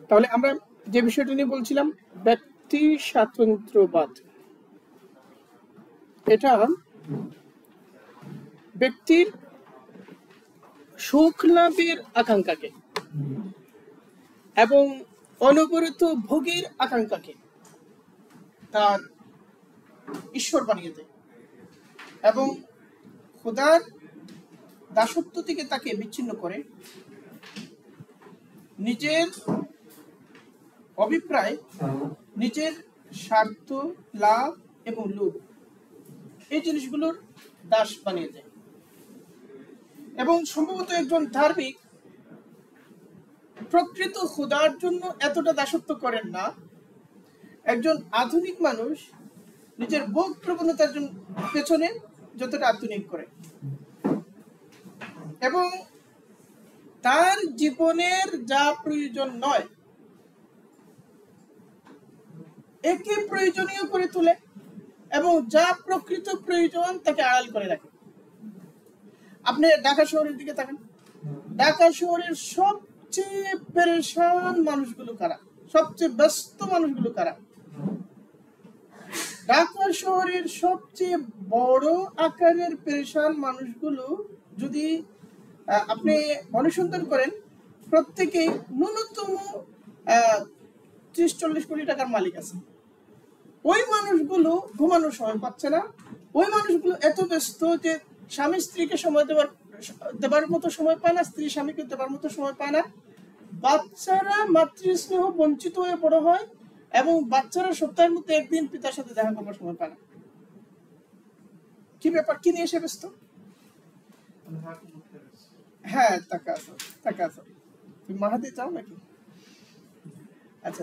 তাহলে আমরা যে বিষয়টা নিয়ে বলছিলাম, ব্যক্তি স্বাতন্ত্র্যবাদ, এটা ব্যক্তির সুখ লাভের আকাঙ্ক্ষাকে এবং অনবরত ভোগের আকাঙ্ক্ষাকে তার ঈশ্বর বানিয়ে দেয় এবং খোদার দাসত্ব থেকে তাকে বিচ্ছিন্ন করে নিজের অভিপ্রায়, নিজের স্বার্থ, লাভ এবং লোভ, এই জিনিসগুলোর দাস বানিয়ে দেয়। এবং সম্ভবত একজন ধার্মিক প্রকৃত খোদার জন্য এতটা দাসত্ব করেন না একজন আধুনিক মানুষ নিজের ভোগ প্রবণতার পেছনে যতটা আধুনিক করে। এবং তার জীবনের যা প্রয়োজন নয় একে প্রয়োজনীয় করে তোলে এবং যা প্রকৃত প্রয়োজন তাকে আড়াল করে রাখে। আপনি ঢাকা শহরের দিকে তাকান, ঢাকা শহরের সবচেয়ে পেরেশান মানুষগুলো কারা, সবচেয়ে ব্যস্ত মানুষগুলো কারা? ঢাকা শহরের সবচেয়ে বড় আকারের পেরেশান মানুষগুলো যদি আপনি অনুসন্ধান করেন, প্রত্যেকেই ন্যূনতম 30-40 কোটি টাকার মালিক আছে। ওই মানুষগুলো ঘুমানোর সময় পাচ্ছে না, ওই মানুষগুলো এত ব্যস্ত যে স্বামী স্ত্রীকে সময় দেবার মতো সময় পায় না, স্ত্রী স্বামীকে দেবার মতো সময় পায় না, বাচ্চারা মাতৃস্নেহ বঞ্চিত হয়ে বড় হয় এবং বাচ্চারা সপ্তাহের মধ্যে একদিন পিতার সাথে দেখা করবার সময় পায় না। কি ব্যাপার, কি নিয়ে এসে ব্যস্ত? হ্যাঁ, টাকা আছে। তুমি মাহাদি চাও নাকি? আচ্ছা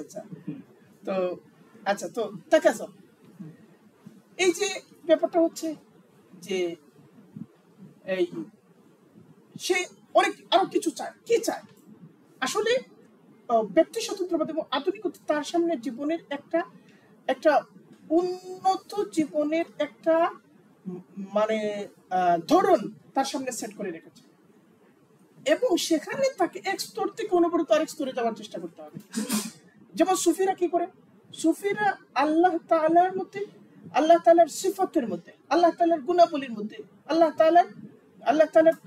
তো টাকা আছে। এই যে ব্যাপারটা হচ্ছে যে এই সে অনেক আরো কিছু চায়। কি চায় আসলে? ব্যক্তি স্বতন্ত্রবাদ এবং আধুনিকতা তার সামনে জীবনের একটা উন্নত জীবনের একটা মানে ধরন তার সামনে সেট করে রেখেছে এবং সেখানে তাকে এক স্তর থেকে অনবরত আরেক স্তরে যাওয়ার চেষ্টা করতে হবে। যেমন সুফিরা কি করে? সুফিরা আল্লাহ তাআলার মধ্যে, আল্লাহ তাআলার সিফাতের মধ্যে, আল্লাহ তাআলার গুণাবলীর মধ্যে, আল্লাহ তাআলার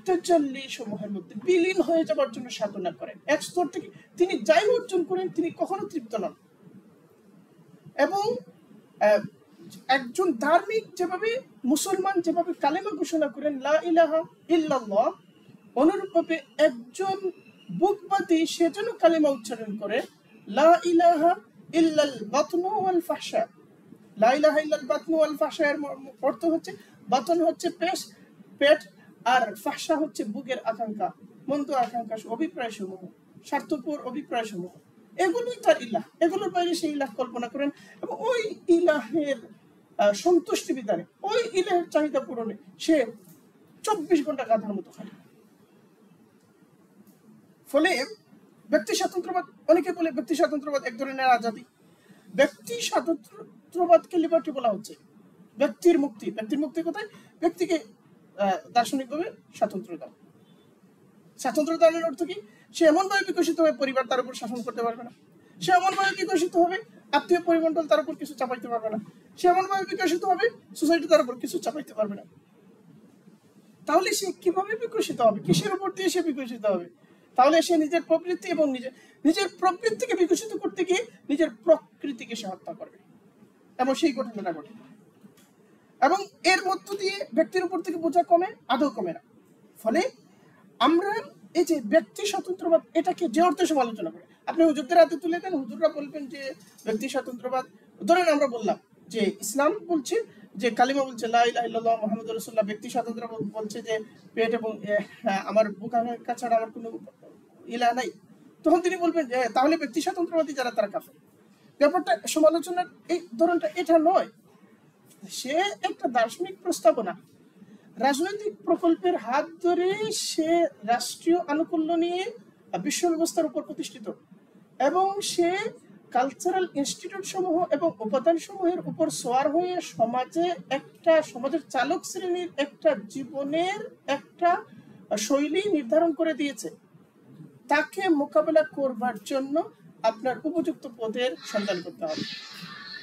তাজাল্লি সমূহের মধ্যে বিলীন হয়ে যাওয়ার জন্য সাধনা করেন। এক স্তর থেকে তিনি যাই অর্জন করেন তিনি কখনো তৃপ্ত নন। এবং একজন ধার্মিক যেভাবে, মুসলমান যেভাবে কালেমা ঘোষণা করেন লা ইলাহা ইল্লাল্লাহ, অনুরূপভাবে একজন বুকবাদী সে যেন কালেমা উচ্চারণ করে লা ইলাহা ইল্লাল বাতনু ওয়াল ফাহশা। লা ইলাহা ইল্লাল বাতনু ওয়াল ফাহশা এর অর্থ হচ্ছে, বাতন হচ্ছে পেট, আর ফাহশা হচ্ছে বুকের আকাঙ্ক্ষা, মন্দ আকাঙ্ক্ষা, অভিপ্রায় সমূহ, স্বার্থপর অভিপ্রায় সমূহ, এগুলোই তার ইলাহ। এগুলোর বাইরে সেই ইলাহ কল্পনা করেন এবং ওই ইলাহের সন্তুষ্টি বিধানে, ওই ইলাহের চাহিদা পূরণে সে 24 ঘন্টা গাধার মতো খায়। ফলে ব্যক্তি স্বাতন্ত্র্যবাদ, অনেকে বলে ব্যক্তি স্বাতন্ত্র্যবাদ এক ধরনের আজাদি। ব্যক্তি স্বাতন্ত্র্যবাদকে লিবার্টি বলা হচ্ছে, ব্যক্তির মুক্তি। ব্যক্তির মুক্তি কোথায়? ব্যক্তিকে দার্শনিকভাবে স্বাতন্ত্র্য দাও। স্বাতন্ত্র্য দানের অর্থ কি? সে এমনভাবে বিকশিত হবে পরিবার তার উপর শাসন করতে পারবে না, সে এমনভাবে বিকশিত হবে আত্মীয় পরিমণ্ডল তার উপর কিছু চাপাইতে পারবে না, সে এমনভাবে বিকশিত হবে সোসাইটি তার উপর কিছু চাপাইতে পারবে না। তাহলে সে কিভাবে বিকশিত হবে? কিসের উপর দিয়ে সে বিকশিত হবে? তাহলে সে নিজের প্রবৃত্তি এবং নিজের প্রবৃত্তিকে বিকশিত করতে গিয়ে নিজের প্রকৃতিকে সে হত্যা করবে এবং সেই ঘটনাটা ঘটে। এবং এর মধ্য দিয়ে ব্যক্তির উপর থেকে বোঝা কমে, আদৌ কমে না। ফলে আমরা এই যে ব্যক্তি স্বাতন্ত্র্যবাদ, এটাকে যে অর্থে সমালোচনা করে আপনি হুজুরদের হাতে তুলে দেন, হুজুররা বলবেন যে ব্যক্তি স্বাতন্ত্র্যবাদ। ধরেন আমরা বললাম যে ইসলাম বলছে যে কালিমা বলছে লা ইলাহা ইল্লাল্লাহ মুহাম্মাদুর রাসূলুল্লাহ, ব্যক্তি স্বাতন্ত্র বলছে যে পেট এবং আমার বুক আকাঙ্ক্ষা ছাড়া আমার কোনো ইলাহ নাই, তখন তিনি বলবেন যে তাহলে ব্যক্তি স্বাতন্ত্রবাদী যারা তারা কাফের। ব্যাপারটা সমালোচনার এই ধরনটা এটা নয়, সে একটা দার্শনিক প্রস্তাবনা, রাজনৈতিক প্রকল্পের হাত ধরে সে রাষ্ট্রীয় আনুকূল্য নিয়ে বিশ্ব ব্যবস্থার উপর প্রতিষ্ঠিত এবং সে কালচারাল ইনস্টিটিউট সমূহ এবং উপাদান সমূহের উপর সোয়ার হয়ে সমাজের চালক শ্রেণীর একটা জীবনের একটা শৈলী নির্ধারণ করে দিয়েছে। তাকে মোকাবেলা করবার জন্য আপনার উপযুক্ত পথের সন্ধান করতে হবে।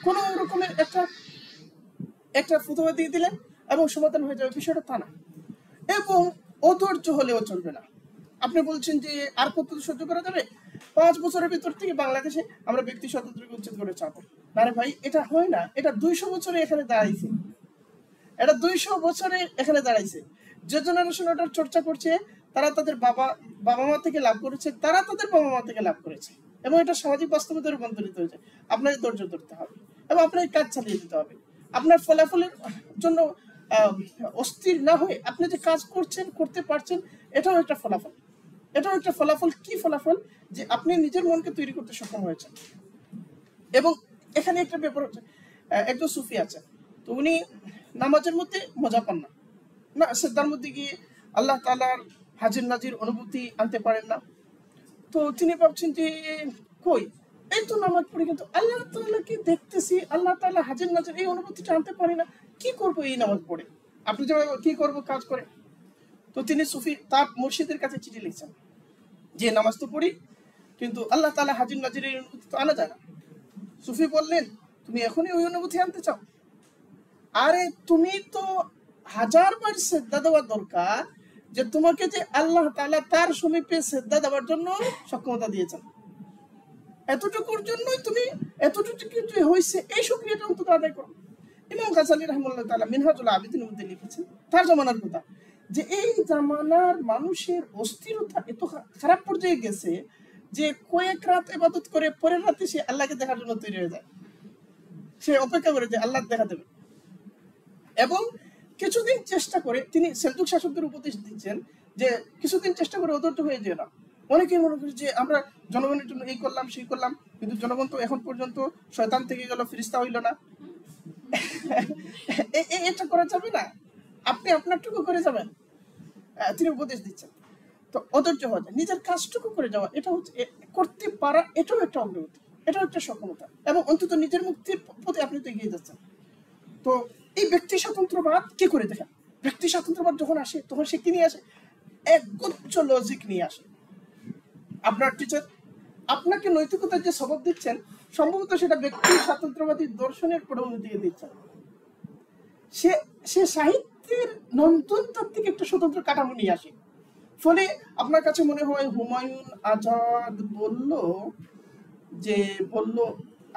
কোন রকমের একটা ফতোয়া দিয়ে দিলেন এবং সমাধান হয়ে যাবে, বিষয়টা তা না। এবং অধৈর্য হলেও চলবে না। আপনি বলছেন যে আর কত সহ্য করা যাবে, 5 বছরের ভিতর থেকে বাংলাদেশে আমরা ব্যক্তি স্বাতন্ত্র্যকে উচ্ছেদ করে চাবো না রে ভাই, এটা হয় না। এটা 200 বছরে এখানে দাঁড়াইছে, এটা 200 বছরে এখানে দাঁড়াইছে। যে জেনারেশন ওটার চর্চা করছে তারা তাদের বাবা মা থেকে লাভ করেছে, তারা তাদের বাবা মা থেকে লাভ করেছে, এবং এটা সামাজিক বাস্তবতায় রূপান্তরিত হয়েছে। আপনাকে ধৈর্য ধরতে হবে এবং আপনাকে কাজ চালিয়ে যেতে হবে। আপনার ফলাফলের জন্য অস্থির না হয়ে আপনি যে কাজ করছেন, করতে পারছেন, এটাও একটা ফলাফল। এটাও একটা ফলাফল। কি ফলাফল? যে আপনি নিজের মনকে তৈরি করতে সক্ষম হয়েছেন। এবং এখানে একটা ব্যাপার হচ্ছে, একজন সুফি আছে, তো উনি নামাজের মধ্যে মজা পান না, শ্রদ্ধার মধ্যে গিয়ে আল্লাহ তাআলার হাজির নাজির অনুভূতি আনতে পারেন না। তো তিনি ভাবছেন যে কই, এই তো নামাজ পড়ি কিন্তু আল্লাহ তাআলাকে দেখতেছি, আল্লাহ তাআলা হাজির নাজির এই অনুভূতিটা আনতে পারি না, কি করব এই নামাজ পড়ে? আপনি যে কি করব কাজ করে। তো তিনি সুফি তার মুর্শিদের কাছে চিঠি লিখছেন যে নামাজ তো পড়ি কিন্তু আল্লাহ তাআলা হাজির নাজির এই অনুভূতি তো আনা যায় না। সুফি বললেন, তুমি এখনই ওই অনুভূতি আনতে চাও? আরে তুমি তো 1000 বার সিজদা দেওয়া দরকার, যে তোমাকে যে আল্লাহ তাআলা তার সমীপে সিজদা দেওয়ার জন্য সক্ষমতা দিয়েছেন, এতটুকুর জন্যই তুমি এতটুকু যে হয়েছে এই শুকরিয়াটা অন্তত আদায় করো। ইমাম গাজ্জালী রাহিমাহুল্লাহ তাআলা মিনহাজুল আবিদিনের মধ্যে লিখেছেন তার জামানার কথা, যে এই জামানার মানুষের অস্থিরতা এত খারাপ পর্যায়ে গেছে যে কয়েক রাত ইবাদত করে পরের রাতে সে আল্লাহকে দেখার জন্য তৈরি হয়ে যায়, সে অপেক্ষা করে যে আল্লাহ দেখা দেবে। এবং কিছুদিন চেষ্টা করে, তিনি সেলজুক শাসকদের উপদেশ দিচ্ছেন যে কিছুদিন চেষ্টা করে অধৈর্য হয়ে যায় না। অনেকেই মনে করে যে আমরা জনগণের জন্য এই করলাম সেই করলাম, কিন্তু জনগণ তো এখন পর্যন্ত শয়তান থেকে গেল, ফেরেশতা হইল না। এটা করা যাবে না, আপনি আপনারটুকু করে যাবেন। তিনি উপদেশ দিচ্ছেন। তো অধৈর্য হওয়া যায়, নিজের কাজটুকু করে যাওয়া, এটা হচ্ছে করতে পারা, এটাও একটা অগ্রগতি, এটাও একটা সক্ষমতা, এবং অন্তত নিজের মুক্তির প্রতি আপনি তো এগিয়ে যাচ্ছেন। তো এই ব্যক্তি স্বাতন্ত্র্যবাদ কি করে দেখেন? ব্যক্তি স্বাতন্ত্র্যবাদ যখন আসে তখন সে কি নিয়ে আসে? একগুচ্ছ লজিক নিয়ে আসে। আপনার টিচার আপনাকে নৈতিকতার যে সবক দিচ্ছেন, সম্ভবত সেটা ব্যক্তি স্বাতন্ত্র্যবাদী দর্শনের পটভূমি দিয়ে দিচ্ছেন। সে সাহিত্যের নতুন তাত্ত্বিক একটা স্বতন্ত্র কাঠামো নিয়ে আসে। ফলে আপনার কাছে মনে হয় হুমায়ুন আজাদ বলল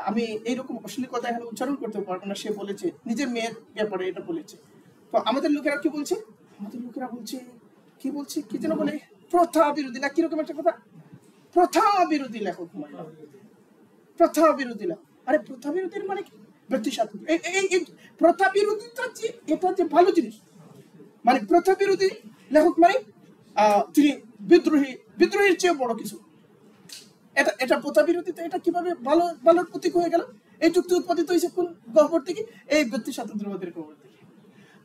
আমি এইরকম অশ্লীল কথা এখানে উচ্চারণ করতে পারবো না, সে বলেছে নিজের মেয়ের ব্যাপারে এটা বলেছে। তো আমাদের লোকেরা কি বলছে? আমাদের লোকেরা বলছে কি যেন বলে, প্রথা বিরোধী না কিরকম একটা কথা, প্রথা বিরোধী লেখক হুমায়ুন, প্রথা বিরোধী লেখক। আরে প্রথা বিরোধীর মানে কি? ব্যক্তি স্বাতন্ত্র্য। এই প্রথা বিরোধীটা যে এটা যে ভালো জিনিস, মানে প্রথা বিরোধী লেখক মানে তিনি বিদ্রোহীর চেয়ে বড় কিছু। এটা প্রথা বিরোধিতা, এটা কিভাবে ভালোর প্রতীক হয়ে গেল? এই যুক্তি উৎপাদিত হয়েছে কোন গহ্বর থেকে? এই ব্যক্তি স্বাতন্ত্র্যবাদের গহ্বর থেকে।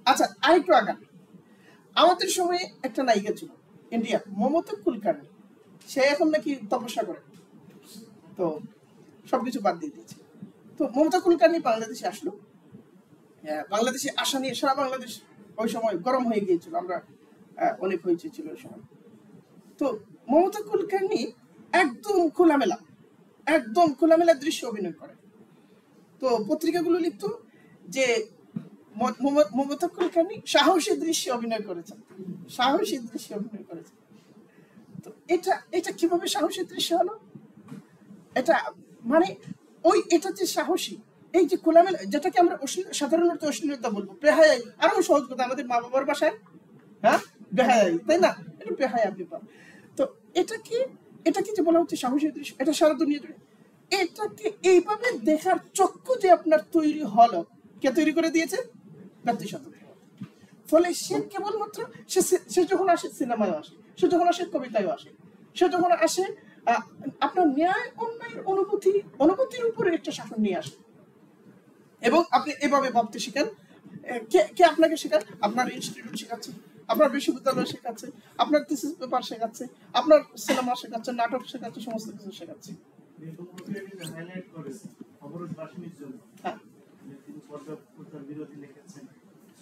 আচ্ছা, আরেকটু আগান। আমাদের সময়ে একটা নায়িকা ছিল ইন্ডিয়া, মমতা কুলকার্নি, সে এখন নাকি তপস্যা করে, তো সবকিছু বাদ দিয়ে দিয়েছে। তো মমতা কুলকার্নি বাংলাদেশে আসলো। বাংলাদেশে আসা নিয়ে সারা বাংলাদেশ ওই সময় গরম হয়ে গিয়েছিল, আমরা অনেক হয়েছে ছিল ওই সময়। তো মমতা কুলকার্নি একদম খোলামেলা দৃশ্য অভিনয় করে। তো পত্রিকাগুলো লিখতো যে মমতা কুলকার্নি সাহসী দৃশ্যে অভিনয় করেছেন। তো এটা কিভাবে সাহসী দৃশ্য হলো? এটা মানে এটা যে সাহসী, এই যে খোলামেলা, যেটাকে আমরা সাধারণত অশ্লীলতা বলবো, বেহায়াই, আরো সহজ কথা আমাদের মা বাবার ভাষায়, বেহায়াই, তাই না? এটা বেহায়া ব্যাপার। তো এটাকে যে বলা হচ্ছে সাহসী দৃশ্য, এটা সারা দুনিয়া জুড়ে। এটাকে এইভাবে দেখার চক্ষু যে আপনার তৈরি হলো, কে তৈরি করে দিয়েছে? ব্যক্তি স্বাতন্ত্র্য। ফলে সে কেবলমাত্র সে যখন আসে সিনেমায় আসে, সে যখন আসে কবিতায় আসে, সে যখন আসে আপনার ন্যায় অন্যায়ের অনুভূতির উপরে একটা শাসন নিয়ে আসে। এবং আপনি এভাবে ভাবতে শিখেন। কে আপনাকে শেখান? আপনার ইনস্টিটিউট শেখাচ্ছে, আপনার বিশ্ববিদ্যালয় শেখাচ্ছে, আপনার থিসিস পেপার শেখাচ্ছে, আপনার সিনেমা শেখাচ্ছে, নাটক শেখাচ্ছে, সমস্ত কিছু শেখাচ্ছে। হাইলাইট করেছে অবরোধ বাসিনীর জন্য তিনি পর্দা প্রথার বিরোধী লিখেছেন,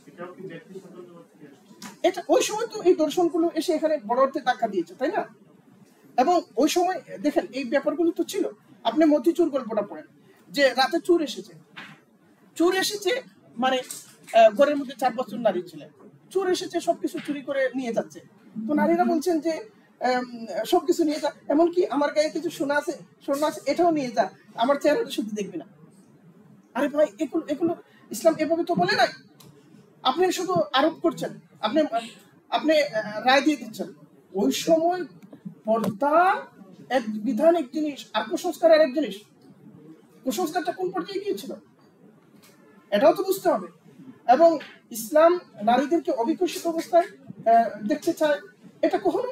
এটাও কি ব্যক্তি স্বাতন্ত্র্য থেকে আসছে? এটা ওই সময় তো এই দর্শনগুলো এসে এখানে বড় অর্থে ধাক্কা দিয়েছে, তাই না? এবং ওই সময় দেখেন এই ব্যাপারগুলো তো ছিল। আপনি মতিচুর গল্পটা পড়েন, যে রাতে চোর এসেছে মানে ঘরের মধ্যে 4 বছর নারী ছিলেন, চোর এসেছে সবকিছু চুরি করে নিয়ে যাচ্ছে। তো নারীরা বলছেন যে সবকিছু নিয়ে যা, এমনকি আমার গায়ে কিছু সোনা আছে এটাও নিয়ে যা, আমার চেহারাটা শুধু দেখবি না। আরে ভাই, এগুলো ইসলাম এভাবে তো বলে নাই। আপনি শুধু আরোপ করছেন, আপনি রায় দিয়ে দিচ্ছেন। ওই সময় পর্দা এক বিধান এক জিনিস, আর কুসংস্কার আর এক জিনিস। কুসংস্কারটা কোন পর্যায়ে গিয়েছিল এটাও তো বুঝতে হবে। এবং ইসলাম নারীদেরকে অবিকশিত অবস্থায় দেখতে চায়, এটা কখনো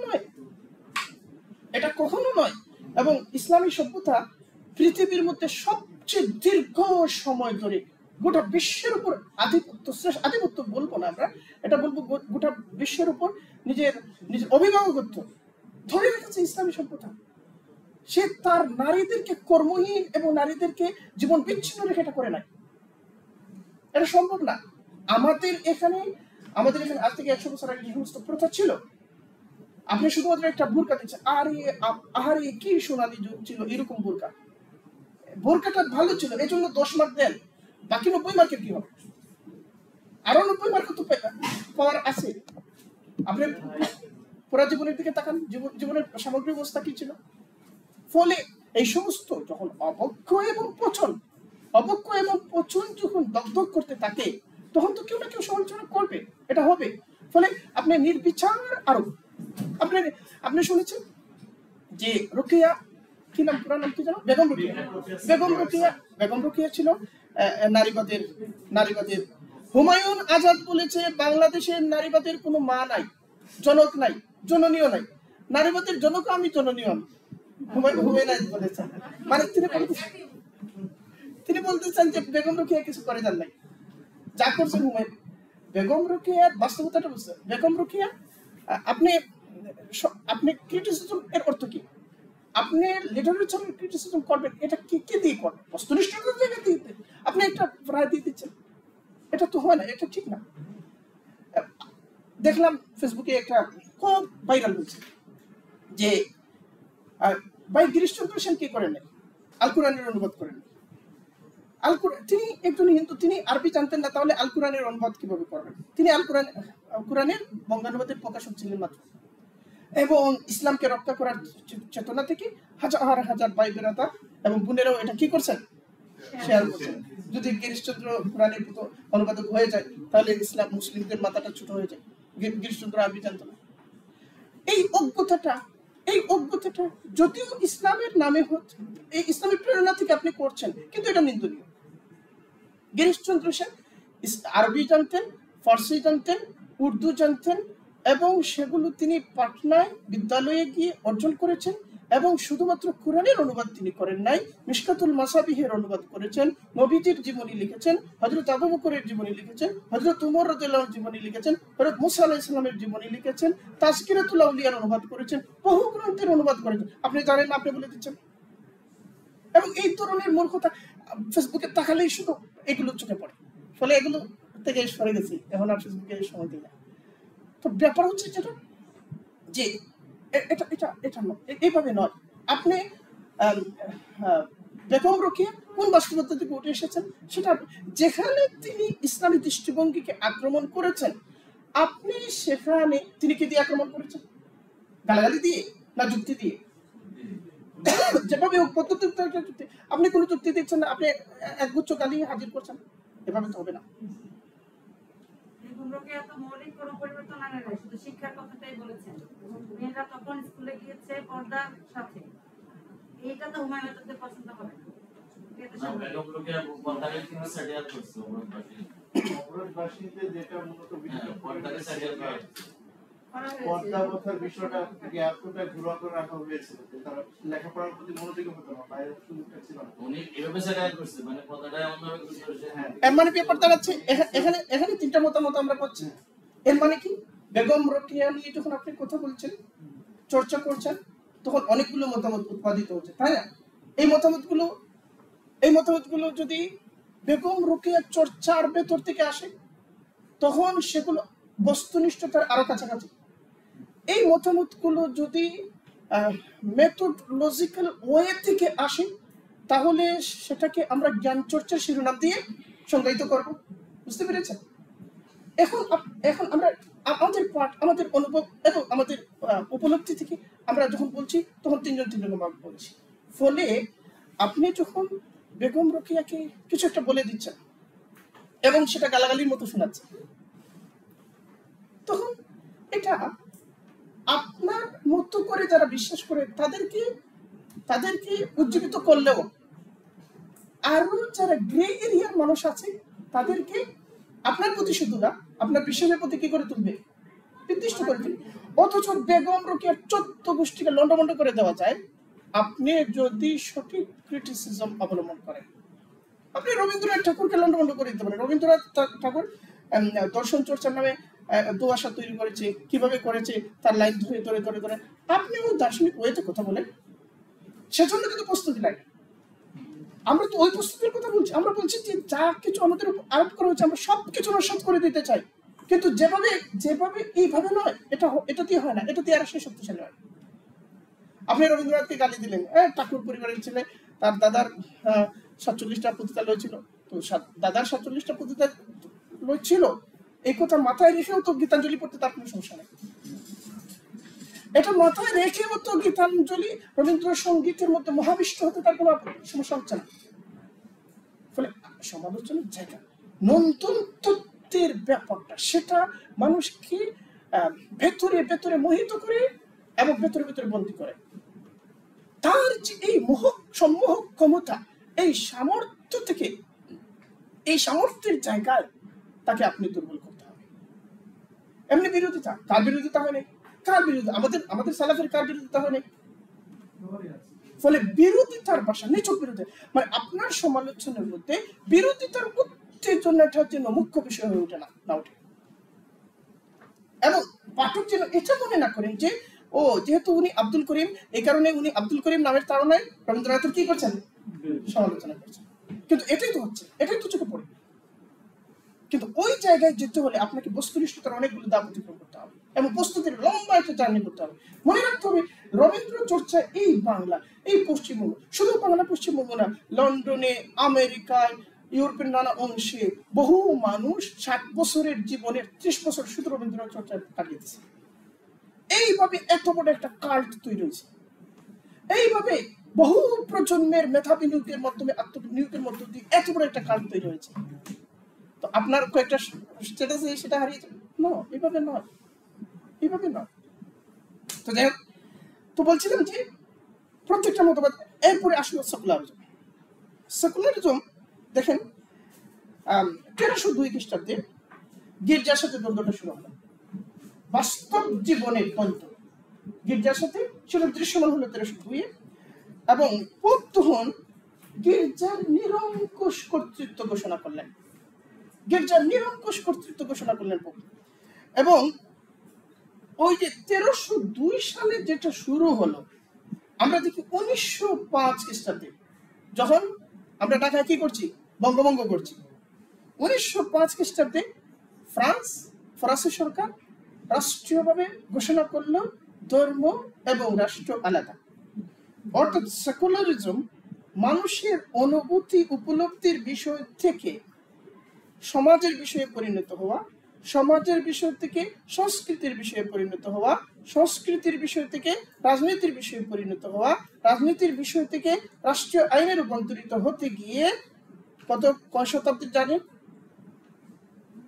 নয়। এবং ইসলামী সভ্যতা পৃথিবীর মধ্যে সবচেয়ে দীর্ঘ সময় ধরে গোটা বিশ্বের উপর আধিপত্য বলবো না আমরা, এটা বলবো গোটা বিশ্বের উপর নিজের অভিভাবকত্ব ধরে রেখেছে ইসলামী সভ্যতা। সে তার নারীদেরকে কর্মহীন এবং নারীদেরকে জীবন বিচ্ছিন্ন রেখে এটা করে নাই। এটা সম্ভব না। আমাদের এখানে আজ থেকে 100 বছর আগে যে সমস্ত প্রথা ছিল, আপনি শুধুমাত্র একটা বোরকা দিচ্ছেন, আরে কি সোনালি যুগ ছিল, এরকম বোরকাটা ভালো ছিল, এই জন্য 10 মার্ক দেন, বাকি 90 মার্কের কি হবে? আরো 90 মার্ক তো পাওয়ার আছে। আপনি পুরা জীবনের দিকে তাকান, জীবনের সামগ্রিক অবস্থা কি ছিল। ফলে এই সমস্ত যখন অবক্ষ এবং পচন যখন দগ্ধ করতে থাকে, তখন তো কেউ না কেউ সমালোচনা করবে, এটা হবে। ফলে আপনি নির্বিচার আরোপ। আপনি শুনেছেন যে রুকিয়া, কি নাম, পুরা নাম কি জানো? বেগম রুকিয়া ছিল নারীবাদের। হুমায়ুন আজাদ বলেছে বাংলাদেশের নারীবাদের কোনো মা নাই, জনক নাই, জননীয় নাই। নারীবাদের জনক আমি, জননীয় আমি। হুমায়ুন আজাদ বলেছেন, মানে তিনি বলতেছেন যে বেগম রুকিয়া কিছু করে যান নাই, যা করছেন হুমায়ুন। বেগম রুকিয়ার বাস্তবতাটা বুঝছেন? বেগম রুকিয়া, আপনি ক্রিটিসিজম এর অর্থ কি? আপনি লিটারেচার ক্রিটিসিজম করবেন, এটা কি দিয়ে করবেন? বস্তুনিষ্ঠতার জায়গা দিয়ে আপনি একটা রায় দিয়ে দিচ্ছেন, এটা তো হয় না, এটা ঠিক না। দেখলাম ফেসবুকে একটা খুব ভাইরাল হয়েছে যে ভাই গিরিশচন্দ্র সেন কি করেন, আল কোরআনের অনুবাদ করেন। তিনি একজন হিন্দু, তিনি আরবি জানতেন না, তাহলে আল কোরআনের অনুবাদ কিভাবে করবেন? তিনি কোরআনের বঙ্গানুবাদের প্রকাশক ছিলেন মাত্র। এবং ইসলামকে রক্ষা করার চেতনা থেকে হাজার ভাই বেরাদার এবং বোনেরাও এটা কি করছেন, শেয়ার করছেন। যদি গিরিশচন্দ্র কোরআনের অনুবাদক হয়ে যায়, তাহলে ইসলাম মুসলিমদের মাথাটা ছোট হয়ে যায়। গিরিশচন্দ্র আরবি জানত না। এই অজ্ঞতাটা যদিও ইসলামের নামে হচ্ছে, এই ইসলামের প্রেরণা থেকে আপনি করছেন, কিন্তু এটা নিন্দনীয়। গিরিশচন্দ্র সেন আরবি জানতেন, ফার্সি জানতেন, উর্দু জানতেন, এবং সেগুলো তিনি পাটনায় বিদ্যালয়ে গিয়ে অর্জন করেছেন। এবং শুধুমাত্র কোরআনের অনুবাদ তিনি করেন নাই, মিশকাতুল মাসাবিহের অনুবাদ করেছেন, নবীজির জীবনী লিখেছেন, হযরত আবু বকরের জীবনী লিখেছেন, হযরত উমর রাদিয়াল্লাহু আনহুর জীবনী লিখেছেন, হযরত মুসা আলাইহিস সালামের জীবনী লিখেছেন, তাজকিরাতুল আউলিয়ার অনুবাদ করেছেন, বহু গ্রন্থের অনুবাদ করেছেন। আপনি জানেন না, আপনি বলে দিচ্ছেন। এবং এই ধরনের মূর্খতা ফেসবুকে তাকালেই শুধু এগুলো চোখে পড়ে। ফলে এগুলো থেকে সরে গেছি, এখন আর ফেসবুকে সময় দিই না। তো ব্যাপার হচ্ছে যেটা, যে এটা নয়, এইভাবে নয়। আপনি বেগম রোকেয়া কোন বাস্তবতা থেকে উঠে এসেছেন, সেটা যেখানে তিনি ইসলামী দৃষ্টিভঙ্গিকে আক্রমণ করেছেন, আপনি সেখানে তিনি কি দিয়ে আক্রমণ করেছেন? গালাগালি দিয়ে না যুক্তি দিয়ে? যেভাবে পদ্ধতি, আপনি কোনো যুক্তি দিচ্ছেন না, আপনি একগুচ্ছ গালি হাজির করছেন, এভাবে তো হবে না। মৌলিক কোনো পরিবর্তন আনে নাই, শুধু শিক্ষার কথাটাই বলেছেন। মেয়েরা তখন স্কুলে গিয়েছে পর্দার সাথে, এইটা তো হুমায়ুন আজাদের পছন্দ হবে না। অবরোধবাসীতে যেটা মূলত পর্দা কথার বিষয়টা এতটা ঘুরা করে রাখা হয়েছিল যে তারা লেখাপড়ার প্রতি মনোযোগী হতো না, বাইরের সুযোগটা ছিল না। উনি এভাবে জায়গায় করছে, মানে পর্দাটা এমন ভাবে করছে, হ্যাঁ, এর মানে পেপার দাঁড়াচ্ছে এখানে তিনটা মতামত আমরা পাচ্ছি। এর মানে কি, বেগম রোকেয়া নিয়ে যখন আপনি কথা বলছেন, চর্চা করছেন, তখন অনেকগুলো মতামত উৎপাদিত হচ্ছে, তাই না? এই মতামতগুলো যদি বেগম রোকেয়া চর্চার ভেতর থেকে আসে তখন সেগুলো বস্তুনিষ্ঠতার আরো কাছাকাছি। এই মতামতগুলো যদি মেথোডোলজিক্যাল ওয়ে থেকে আসে তাহলে সেটাকে আমরা জ্ঞান চর্চার শিরোনাম দিয়ে সংজ্ঞায়িত করব। বুঝতে পেরেছেন? এখন আমরা আমাদের অনুভব এবং আমাদের উপলব্ধি থেকে আমরা যখন বলছি তখন তিনজন ভাবে বলছি। ফলে আপনি যখন বেগম রোকেয়াকে কিছু একটা বলে দিচ্ছেন এবং সেটা গালাগালির মতো শোনাচ্ছে, তখন এটা আপনার মতো করে যারা বিশ্বাস করে তাদেরকে উজ্জীবিত করলেও আরো যারা গ্রে এরিয়ার মানুষ আছে তাদেরকে আপনার প্রতি শুধু না, আপনার বিশ্বাসের প্রতি কি করে তুলবে? নির্দিষ্ট করে তুলবে। অথচ বেগম রোকেয়ার 14 গোষ্ঠীকে লন্ডভন্ড করে দেওয়া যায় আপনি যদি সঠিক ক্রিটিসিজম অবলম্বন করেন। আপনি রবীন্দ্রনাথ ঠাকুরকে লন্ডভন্ড করে দিতে পারেন। রবীন্দ্রনাথ ঠাকুর দর্শন চর্চার নামে দোয়াশা তৈরি করেছে, কিভাবে করেছে তার লাইন ধরে ধরে ধরে ধরে আপনিও দার্শনিক ওয়েতে কথা বলেন, সেজন্য কিন্তু প্রস্তুতি লাগে। আমরা তো ওই প্রস্তুতির কথা বলছি। আমরা বলছি যে যা কিছু আমাদের আরোপ করা হচ্ছে আমরা সবকিছু নস্যাৎ করে দিতে চাই, কিন্তু যেভাবে এইভাবে নয়, এটা দিয়ে হয় না, এটা দিয়ে আর সে শক্তিশালী হয়। আপনি রবীন্দ্রনাথকে গালি দিলেন, ঠাকুর পরিবারের ছেলে, তার দাদার 47টা পতিতালয় ছিল, তো দাদার 47টা পতিতালয় ছিল এই কথা মাথায় রেখেও তো গীতাঞ্জলি পড়তে তার কোনো সমস্যা নেই। এটা মাথায় রেখেও তো গীতাঞ্জলি রবীন্দ্রসঙ্গীতের মধ্যে মহাবিষ্ট হতে তার কোনো সমস্যা হচ্ছে না। ফলে সমালোচনার জায়গা নতুন তত্ত্বের ব্যাপারটা সেটা মানুষকে ভেতরে ভেতরে মোহিত করে এবং ভেতরে ভেতরে বন্দী করে। তার যে এই সম্মোহক ক্ষমতা, এই সামর্থ্য থেকে, এই সামর্থ্যের জায়গায় তাকে আপনি দুর্বল করতে হবে। এমনি বিরোধিতা, কার বিরোধিতা হয় নাই? কার বিরোধিতা? আমাদের সালাফের কার বিরোধিতা হয় নাই? ফলে বিরোধিতার ভাষা, নিছক বিরোধিতা, মানে আপনার সমালোচনার মধ্যে বিরোধিতার উত্তেজনাটা যেন মুখ্য বিষয় হয়ে ওঠে না ওঠে। এবং পাঠক যেন এটা মনে না করেন যে যেহেতু উনি আব্দুল করিম, এই কারণে উনি আব্দুল করিম নামের তাড়নায় রবীন্দ্রনাথের কি করছেন? সমালোচনা করছেন। কিন্তু এটাই তো হচ্ছে, এটাই তো চোখে পড়ে। কিন্তু ওই জায়গায় যেতে হলে আপনাকে বস্তুনিষ্ঠতার অনেকগুলো দাব অতিক্রম করতে হবে এবং প্রস্তুতির লম্বা একটা জার্নি করতে হবে। মনে রাখতে হবে রবীন্দ্র চর্চা এই বাংলা, এই পশ্চিমবঙ্গ, শুধু বাংলা পশ্চিমবঙ্গ না, লন্ডনে, আমেরিকায়, ইউরোপের নানা অংশে বহু মানুষ 60 বছরের জীবনের 30 বছর শুধু রবীন্দ্রনাথ চর্চা কাটিয়েছে। এইভাবে এত বড় একটা কাল্ট তৈরি হয়েছে। এইভাবে বহু প্রজন্মের মেধাবী নিয়োগের মাধ্যমে, আত্মনিয়োগের মধ্য দিয়ে এত বড় একটা কাল্ট তৈরি হয়েছে। তো আপনার কয়েকটা স্ট্যাটাস সেটা হারিয়ে যাবে না, এইভাবে নয়। তো যাই হোক, তো বলছিলাম যে প্রত্যেকটা মতবাদ। এরপরে আসলো সেকুলারিজম। দেখেন 1302 খ্রিস্টাব্দে গির্জার সাথে দ্বন্দ্বটা শুরু হলো। বাস্তব জীবনের দ্বন্দ্ব গির্জার সাথে ছিল দৃশ্যমান হলো 1302 এবং পোপ তখন গির্জার নিরঙ্কুশ কর্তৃত্ব ঘোষণা করলেন। পোপ। এবং ওই যে 1302 সালে যেটা শুরু হলো, আমরা দেখি 1905 খ্রিস্টাব্দে যখন আমরা ঢাকায় কি করছি? বঙ্গভঙ্গ করছি। 1905 খ্রিস্টাব্দে ফরাসি সরকার রাষ্ট্রীয়ভাবে ঘোষণা করলো ধর্ম এবং রাষ্ট্র আলাদা। অর্থাৎ সেকুলারিজম মানুষের অনুভূতি উপলব্ধির বিষয় থেকে সমাজের বিষয়ে পরিণত হওয়া, সমাজের বিষয় থেকে সংস্কৃতির বিষয়ে পরিণত হওয়া, সংস্কৃতির বিষয় থেকে রাজনীতির বিষয়ে পরিণত হওয়া, রাজনীতির বিষয় থেকে রাষ্ট্রীয় আইনে রূপান্তরিত হতে গিয়ে কয় শতাব্দী জানেন?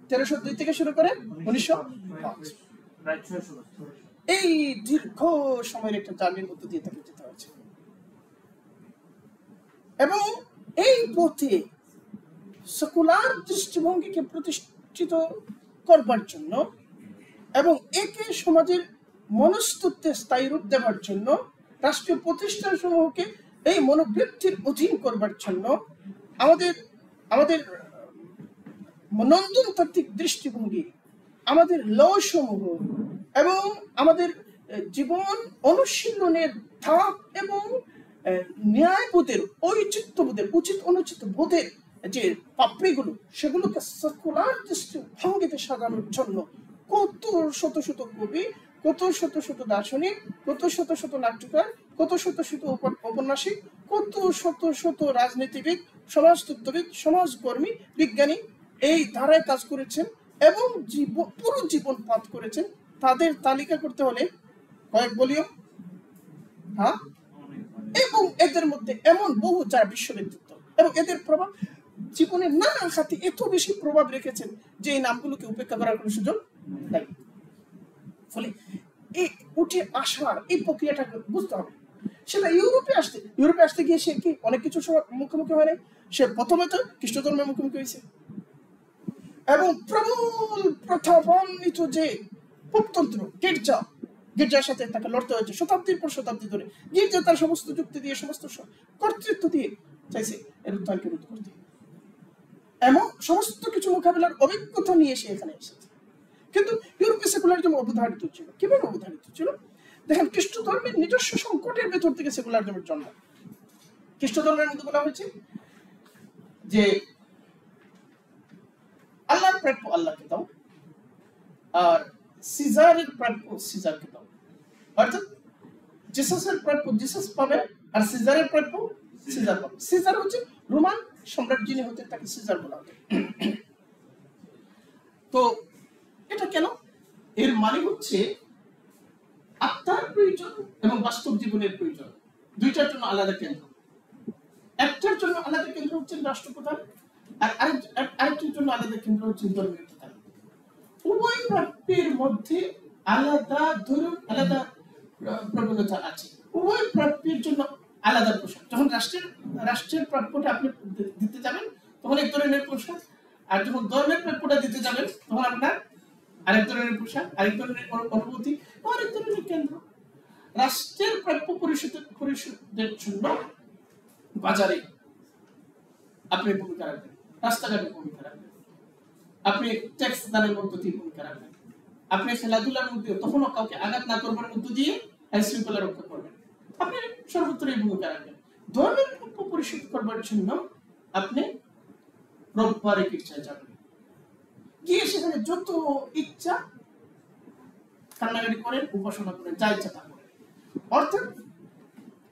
1302 থেকে শুরু করে 1905। এই দীর্ঘ সময়ের একটা জার্নির মধ্যে দিয়ে তাকে যেতে হয়েছে। এবং এই পথে সেকুলার দৃষ্টিভঙ্গিকে প্রতিষ্ঠিত করবার জন্য এবং একে সমাজের মনস্তত্ত্বে স্থায়ী রূপ দেওয়ার জন্য, রাষ্ট্রীয় প্রতিষ্ঠান সমূহকে এই মনোবৃত্তির অধীন করবার জন্য আমাদের নন্দনতাত্ত্বিক দৃষ্টিভঙ্গি, আমাদের ল সমূহ এবং আমাদের জীবন অনুশীলনের ধাপ এবং ন্যায়বোধের, ঔচিত্যবোধের, উচিত অনুচিত বোধের যে পাপড়িগুলো, সেগুলোকে সার্কুলার ভঙ্গিতে সাজানোর জন্য কত শত শত কবি, কত শত শত দার্শনিক, কত শত শত নাট্যকার, কত শত শত ঔপন্যাসিক, কত শত শত রাজনীতিবিদ, সমাজতত্ত্ববিদ, সমাজকর্মী, বিজ্ঞানী এই ধারায় কাজ করেছেন এবং পুরো জীবন পাত করেছেন। তাদের তালিকা করতে হলে কয়েক বলিও, হ্যাঁ। এবং এদের মধ্যে এমন বহু যারা বিশ্ব ব্যক্তিত্ব এবং এদের প্রভাব জীবনের নানা খাতে এত বেশি প্রভাব রেখেছেন যে এই নামগুলোকে উপেক্ষা করার কোনো সুযোগ নাই। ফলে এই উঠে আসার এই প্রক্রিয়াটা বুঝতে হবে। সেটা ইউরোপে আসতে গিয়ে সে কি অনেক কিছু মুখোমুখি হয় নাই। সে প্রথমে তো খ্রিস্ট ধর্মের মুখোমুখি হয়েছে এবং প্রবল প্রথাবন্বিত যে পোপতন্ত্র, গির্জার সাথে তাকে লড়তে হয়েছে শতাব্দীর পর শতাব্দী ধরে। গির্জা তার সমস্ত যুক্তি দিয়ে, সমস্ত কর্তৃত্ব দিয়ে চাইছে এর উদ্ধারকে রোধ করতে, এমন সমস্ত কিছু মোকাবিলার অভিজ্ঞতা নিয়ে সে এখানে এসেছে। কিন্তু ইউরোপে সেকুলারিজম অবধারিত ছিল। কিভাবে অবধারিত ছিল? দেখেন, খ্রিস্ট ধর্মের নিজস্ব সংকটের ভেতর থেকে সেকুলারিজমের জন্ম। খ্রিস্ট ধর্মের মধ্যে বলা হয়েছে যে আল্লাহর প্রাপ্য আল্লাহকে দাও, আর সিজারের প্রাপ্য সিজারকে দাও। অর্থাৎ জিসাসের প্রাপ্য জিসাস পাবে, আর সিজারের প্রাপ্য সিজার পাবে। সিজার হচ্ছে রোমান সম্রাট যিনি হতেন, তাকে সিজার বলা হতো। তো এটা কেন? এর মানে হচ্ছে আত্মার প্রয়োজন এবং বাস্তব জীবনের প্রয়োজন, দুইটার জন্য আলাদা কেন্দ্র। একটার জন্য আলাদা কেন্দ্র হচ্ছেন রাষ্ট্রপ্রধান, আর আরেকটির জন্য আলাদা কেন্দ্র হচ্ছেন ধর্মীয় প্রধান। উভয় প্রাপ্যের মধ্যে আলাদা ধরুন আলাদা প্রবণতা আছে। উভয় প্রাপ্যের জন্য আলাদা পোশাক। যখন রাষ্ট্রের প্রাপ্যটা আপনি দিতে যাবেন তখন এক ধরনের পোশাক, আর যখন ধর্মের প্রাপ্যটা দিতে যাবেন তখন আপনার আরেক ধরনের পোশাক, আরেক ধরনের অনুভূতি, আরেক ধরনের কেন্দ্র। রাষ্ট্রের প্রাপ্য পরিশোধের জন্য বাজারে আপনি ভূমিকা রাখবেন, রাস্তাঘাটে ভূমিকা রাখবেন, আপনি ট্যাক্স দানের মধ্য দিয়ে ভূমিকা রাখবেন, আপনি খেলাধুলার মধ্যে তখনও কাউকে আঘাত না করবার মধ্য দিয়ে আইন শৃঙ্খলা রক্ষা করবেন, আপনি সর্বত্রই ভূমিকা রাখবেন। ধর্মের প্রাপ্য পরিশোধ করবার জন্য আপনি রোববারে গির্জায় যাবেন, গিয়ে সেখানে যত ইচ্ছা কান্নাকাটি করেন, উপাসনা করেন, যা ইচ্ছা তা করেন। অর্থাৎ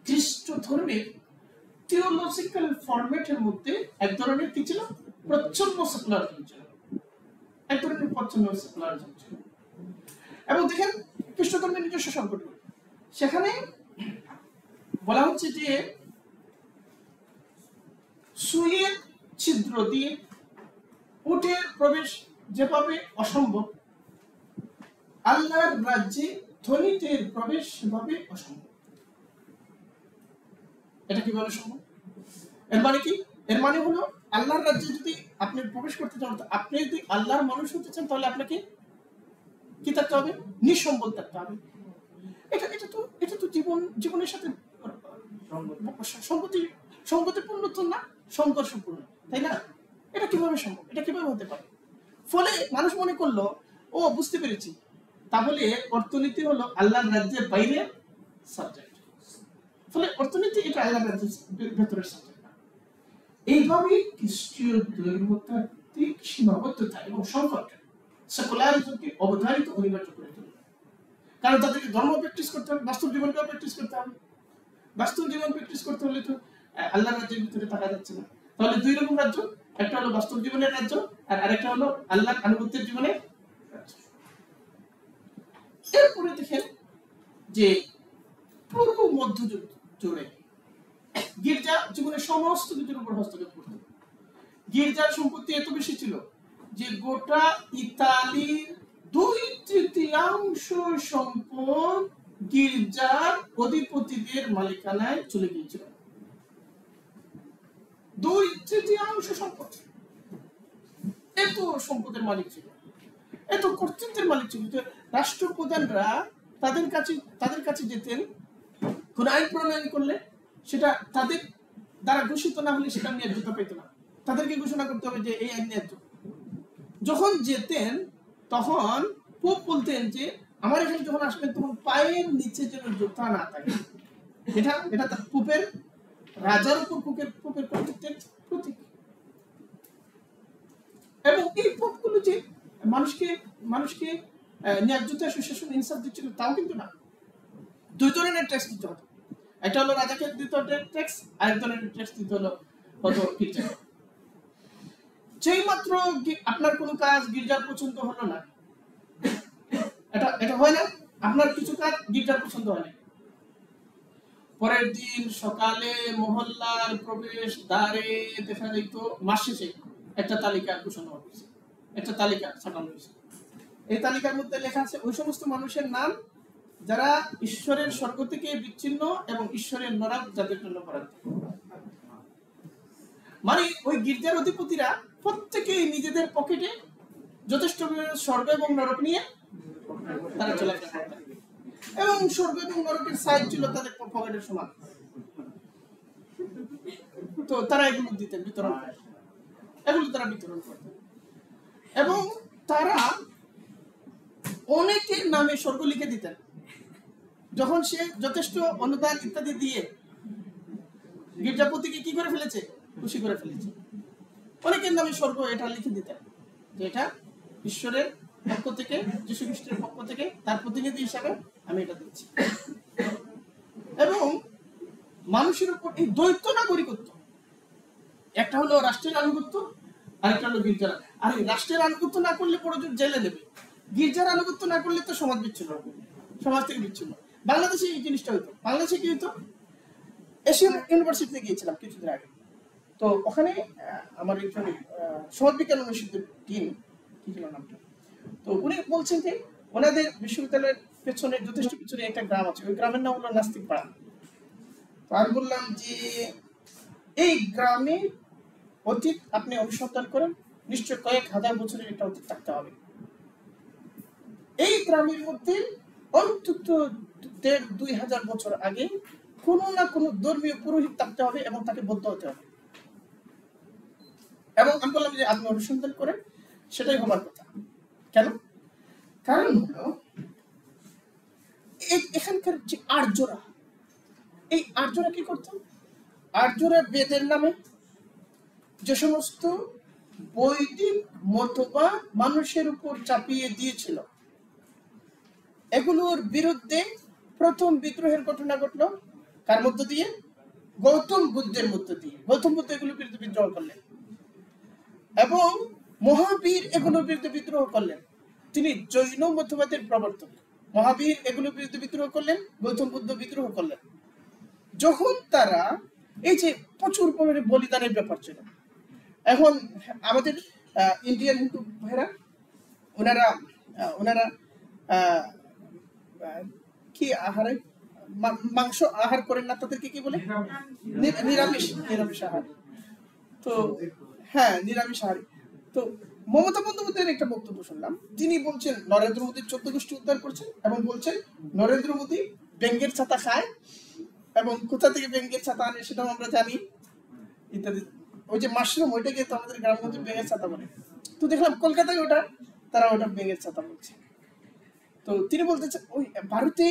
খ্রিস্ট ধর্মের থিওলজিক্যাল ফরম্যাটের মধ্যে এক ধরনের কি ছিল? প্রচ্ছন্ন সেকুলারিজম ছিল, এক ধরনের প্রচ্ছন্ন সেকুলারিজম ছিল। এবং দেখেন খ্রিস্ট ধর্মের নিজস্ব সংকট, সেখানে বলা হচ্ছে যে সুইয়ের ছিদ্র দিয়ে উটের প্রবেশ যেভাবে অসম্ভব, আল্লাহর রাজ্যে ধনীদের প্রবেশ সেভাবে অসম্ভব। এটা কিভাবে সম্ভব? এর মানে কি? এর মানে হলো আল্লাহর রাজ্যে যদি আপনি প্রবেশ করতে চান, আপনি যদি আল্লাহর মানুষ হতে চান, তাহলে আপনাকে কি থাকতে হবে? নিঃসম্বল থাকতে হবে। এটা তো জীবনের সাথে সংগতিপূর্ণ তো না, সংঘর্ষপূর্ণ, তাই না? এটা কিভাবে সম্ভব? এটা কিভাবে হতে পারে? ফলে মানুষ মনে করলো, ও বুঝতে পেরেছি, তাহলে অর্থনীতি হলো আল্লাহর রাজ্যের বাইরে সাবজেক্ট। ফলে অর্থনীতি এটা আল্লাহর রাজ্যের ভেতরের সাবজেক্ট না। এইভাবে খ্রিস্টীয় ধর্মতাত্ত্বিক সীমাবদ্ধতা এবং সংকট সেকুলারিজমকে অবধারিত অনিবার্য করে তোলে। কারণ তাদেরকে ধর্ম প্র্যাকটিস করতে হবে, বাস্তব জীবনকেও প্র্যাকটিস করতে হবে। বাস্তব জীবন প্র্যাকটিস করতে হলে তো আল্লাহর রাজ্যের ভিতরে থাকা যাচ্ছে না। তাহলে দুই রকম রাজ্য, একটা হলো বাস্তব জীবনের রাজ্য, আর আরেকটা হলো আল্লাহর আনুগত্যের জীবনের রাজ্য। এরপরে দেখেন যে পুরো মধ্যযুগ জুড়ে গির্জা জীবনের সমস্ত কিছুর উপর হস্তক্ষেপ করত। গির্জার সম্পত্তি এত বেশি ছিল যে গোটা ইতালির 2/3 সম্পদ গির্জার অধিপতিদের মালিকানায় চলে গিয়েছিল। 2/3 সম্পদ, এত সম্পদের মালিক ছিল, এত কর্তৃত্বের মালিক ছিল। রাষ্ট্রপ্রধানরা তাদের কাছে যেতেন, কোন আইন প্রণয়ন করলে সেটা তাদের দ্বারা ঘোষিত না হলে সেটা ন্যায্যতা পেত না। তাদেরকে ঘোষণা করতে হবে যে এই আইন ন্যায্য। যখন যেতেন তখন পোপ বলতেন যে আমার এখানে যখন আসবেন তখন পায়ের নিচে যেন জুতা না থাকে, এটা এটা তার পুপের রাজার উপর পুপের কর্তৃত্বের প্রতীক। এবং এই পোপগুলো যে মানুষকে ন্যায্যতা সুশাসন ইনসাফ দিচ্ছিল তাও কিন্তু না। দুই ধরনের ট্যাক্স দিতে হতো, একটা হলো রাজাকে দিতে হতো ট্যাক্স, আরেক ধরনের ট্যাক্স দিতে হতো গির্জা। যেই মাত্র আপনার কোনো কাজ গির্জার পছন্দ হলো না, এটা হয় না, আপনার কিছু কাজ গির্জার পছন্দ হয় না, পরের দিন সকালে মহল্লার প্রবেশ দ্বারে দেখা যেত মাস শেষে একটা তালিকা ঘোষণা হয়েছে, একটা তালিকা ছাপানো হয়েছে। এই তালিকার মধ্যে লেখা আছে ওই সমস্ত মানুষের নাম যারা ঈশ্বরের স্বর্গ থেকে বিচ্ছিন্ন এবং ঈশ্বরের নরক যাদের জন্য বরাদ্দ। মানে ওই গির্জার অধিপতিরা প্রত্যেকেই নিজেদের পকেটে যথেষ্ট স্বর্গ এবং নরক নিয়ে তারা চলাফেরা করতেন, এবং স্বর্গ এবং নরকের সাইজ ছিল তাদের পকেটের সমান। তো তারা এগুলো দিতেন, বিতরণ করতেন, এবং তারা অনেকের নামে স্বর্গ লিখে দিতেন। যখন সে যথেষ্ট অনুদান ইত্যাদি দিয়ে গির্জাপতিকে কি করে ফেলেছে, খুশি করে ফেলেছে, অনেকের নামে স্বর্গ এটা লিখে দিতেন যে এটা ঈশ্বরের পক্ষ থেকে, যীশু খ্রিস্টের পক্ষ থেকে তার প্রতিনিধি হিসাবে আমি এটা দিচ্ছি। এবং মানুষের উপর এই দ্বৈত নাগরিকত্ব, একটা হলো রাষ্ট্রের আনুগত্য, আরেকটা হলো গির্জার। আর রাষ্ট্রের আনুগত্য না করলে পরে জেলে দেবে, গির্জার আনুগত্য না করলে তো সমাজ বিচ্ছিন্ন, সমাজ থেকে বিচ্ছিন্ন। বাংলাদেশে এই জিনিসটা হইতো। বাংলাদেশে কি হইতো, এশিয়ান ইউনিভার্সিটিতে গিয়েছিলাম কিছুদিন আগে, তো ওখানে আমার একজন সমাজবিজ্ঞান অনুষদের ডিন, কি ছিল নামটা, তো উনি বলছেন যে ওনাদের বিশ্ববিদ্যালয়ের পেছনে, যথেষ্ট পিছনে একটা গ্রাম আছে, ওই গ্রামের নাম হলো নাস্তিক পাড়া। তো আমি বললাম যে এই গ্রামে অতীত আপনি অনুসন্ধান করেন, নিশ্চয় কয়েক হাজার বছরের একটা অতীত থাকতে হবে। এই গ্রামের মধ্যে অন্তত 1,500-2,000 বছর আগে কোনো না কোনো ধর্মীয় পুরোহিত থাকতে হবে এবং তাকে বদ্ধ হতে হবে। এবং আমি বললাম যে আপনি অনুসন্ধান করেন, সেটাই হবার কথা। কেন? কারণ হলো এখানকার যে আর্যরা, এই আর্যরা কি করত, আর্যরা বেদের নামে যে সমস্ত বৈদিক মতবাদ মানুষের উপর চাপিয়ে দিয়েছিল, এগুলোর বিরুদ্ধে প্রথম বিদ্রোহের ঘটনা ঘটলো কার মধ্য দিয়ে, গৌতম বুদ্ধের মধ্য দিয়ে। গৌতম বুদ্ধ এগুলোর বিরুদ্ধে বিদ্রোহ করলেন এবং মহাবীর এগুলোর বিরুদ্ধে বিদ্রোহ করলেন। তিনি জৈন মতবাদের প্রবর্তক। মহাবীর এগুলোর বিরুদ্ধে বিদ্রোহ করলেন, গৌতম বুদ্ধ বিদ্রোহ করলেন। যখন তারা এই যে প্রচুর পরিমাণে বলিদানের ব্যাপার ছিল, এখন আমাদের ইন্ডিয়ান হিন্দু ভাইরা ওনারা কি আহারে মাংস আহার করেন না, তাদেরকে কি বলে, নিরামিষ আহার। তো হ্যাঁ, নিরামিষ আহার। তো মমতা বন্দ্যোপাধ্যায়ের একটা বক্তব্য শুনলাম, তিনি বলছেন নরেন্দ্র মোদী 14 গোষ্ঠী উদ্ধার করছেন এবং বলছেন নরেন্দ্র মোদী ব্যাঙ্গের ছাতা খায় এবং কোথা থেকে ব্যাঙ্গের ছাতা আনে সেটাও আমরা জানি ইত্যাদি। ওই যে মাশরুম, ওইটাকে তো আমাদের গ্রামের মধ্যে ব্যাঙ্গের ছাতা বলে। তো দেখলাম কলকাতায় তারা ওটা ব্যাঙ্গের ছাতা বলছে। তো তিনি বলতেছেন ওই ভারতে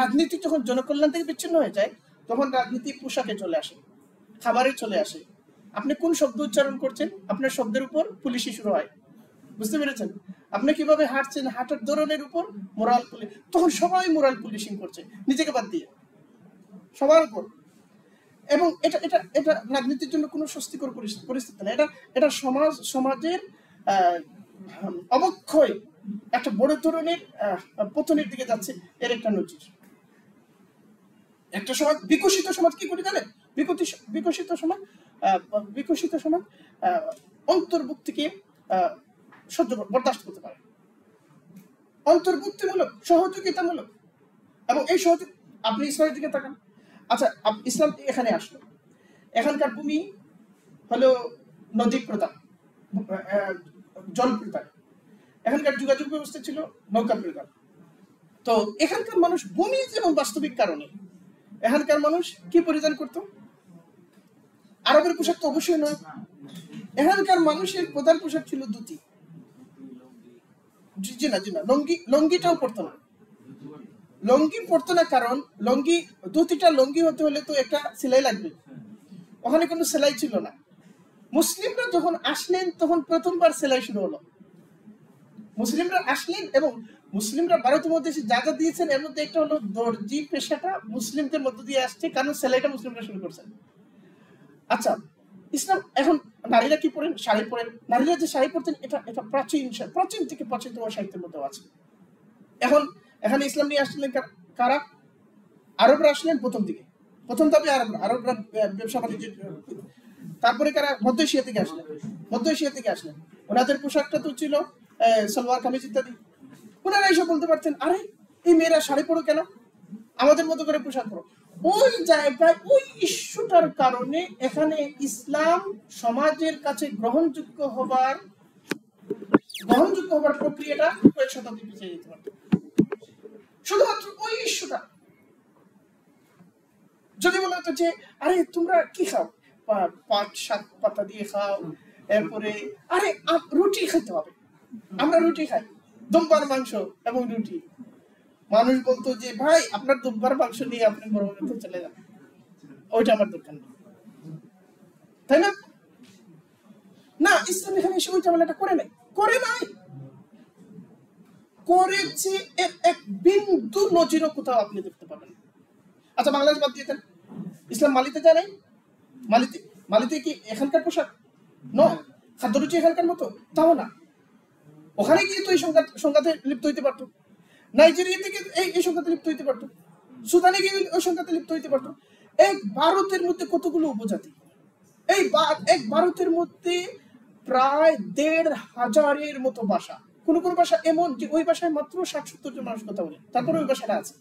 রাজনীতি যখন জনকল্যাণ থেকে বিচ্ছিন্ন হয়ে যায়, তখন রাজনীতি পোশাকে চলে আসে, খাবারে চলে আসে। আপনি কোন শব্দ উচ্চারণ করছেন, আপনার শব্দের উপর পুলিশি শুরু হয়। বুঝতে পেরেছেন? আপনি কিভাবে হাঁটছেন, হাঁটার ধরনের উপর মোরাল পুলিশ। তখন সবাই মোরাল পুলিশিং করছে, নিজেকে বাদ দিয়ে সবার উপর। এবং এটা এটা এটা রাজনীতির জন্য কোনো স্বস্তিকর পরিস্থিতি না। এটা সমাজের অবক্ষয়, একটা বড় ধরনের পতনের দিকে যাচ্ছে, এর একটা নজির। একটা সমাজ, বিকশিত সমাজ কি করে জানেন? বিকশিত সমাজ অন্তর্ভুক্তিকে বরদাস্ত করতে পারে, অন্তর্ভুক্তিমূলক, সহযোগিতামূলক। এবং এই সহযোগ, আপনি ইসরায়েলের দিকে তাকান। আচ্ছা, ইসলাম এখানে আসলো, এখানকার ভূমি হলো নদী প্রধান, জল প্রধান, এখানকার যোগাযোগ ব্যবস্থা ছিল নৌকা প্রধান। তো এখানকার মানুষ ভূমি যেমন বাস্তবিক কারণে এখানকার মানুষ কি পরিধান করত? আরবের পোশাক তো অবশ্যই নয়। এখানকার মানুষের প্রধান পোশাক ছিল ধুতি। জি না, লঙ্গিটাও পরতো না। লঙ্গি পড়তো না, কারণ লঙ্গি 2-3টা লঙ্গি হতে হলে তো একটা সেলাই লাগবে, ওখানে কোনো সেলাই ছিল না। মুসলিমরা যখন আসলেন তখন প্রথমবার সেলাই শুরু হলো। মুসলিমরা আসলেন এবং মুসলিমরা ভারতের মধ্যে যা যা দিয়েছেন এর মধ্যে একটা হলো দর্জি পেশাটা মুসলিমদের মধ্য দিয়ে আসছে, কারণ সেলাইটা মুসলিমরা শুরু করছেন। আচ্ছা, ইসলাম এখন নারীরা কি পড়েন? শাড়ি পরেন। নারীরা যে শাড়ি পরতেন এটা প্রাচীন থেকে প্রাচীনতম সাহিত্যের মধ্যে আছে। এখন এখানে ইসলাম নিয়ে আসলেন কারা? আরবরা আসলেন প্রথম দিকে, প্রথম দাবি আরবরা ব্যবসা বাণিজ্য। তারপরে কারা? মধ্য এশিয়া থেকে আসলেন। ওনাদের পোশাকটা তো ছিল সালোয়ার কামিজ ইত্যাদি। ওনারা এসে বলতে পারতেন, আরে এই মেয়েরা শাড়ি পরো কেন, আমাদের মতো করে পোশাক পরো। ওই জায়গায় ওই ইস্যুটার কারণে এখানে ইসলাম সমাজের কাছে গ্রহণযোগ্য হবার প্রক্রিয়াটা কয়েক শতাব্দী পিছিয়ে যেতে পারত, শুধুমাত্র ওই ইস্যুটা। যদি বলা হতো যে আরে তোমরা কি খাও, পাট শাক পাতা দিয়ে খাও, এরপরে আরে রুটি খেতে হবে, আমরা রুটি খাই, দুম্বার মাংস এবং রুটি। মানুষ বলতো যে ভাই আপনার দুম্বার মাংস নিয়ে আপনি মরুভূমিতে চলে যান, ওইটা আমার দরকার নেই, তাই না? না, ইসলাম এখানে এসে ওই ঝামেলাটা করে নাই, করেছে এর এক বিন্দু নজিরও কোথাও আপনি দেখতে পাবেন। আচ্ছা, বাংলাদেশ বাদ দিয়ে দেন, ইসলাম মালিতে যায় নাই? মালিতে কি এখানকার পোশাক খাদ্যরুচি এখানকার মতো? তাও না। ওখানে গিয়ে তো এই সংঘাতে লিপ্ত হইতে পারতো, নাইজেরিয়া থেকে এই সংঘাতে লিপ্ত হইতে পারতো, সুদানে গিয়ে ওই সংঘাতে লিপ্ত হইতে পারতো। এক ভারতের মধ্যে কতগুলো উপজাতি, এক ভারতের মধ্যে প্রায় 1,500-এর মতো ভাষা। কোন ভাষা এমন যে ওই ভাষায় মাত্র 60-70 জন মানুষ কথা বলে, তারপরে ওই ভাষাটা আছে।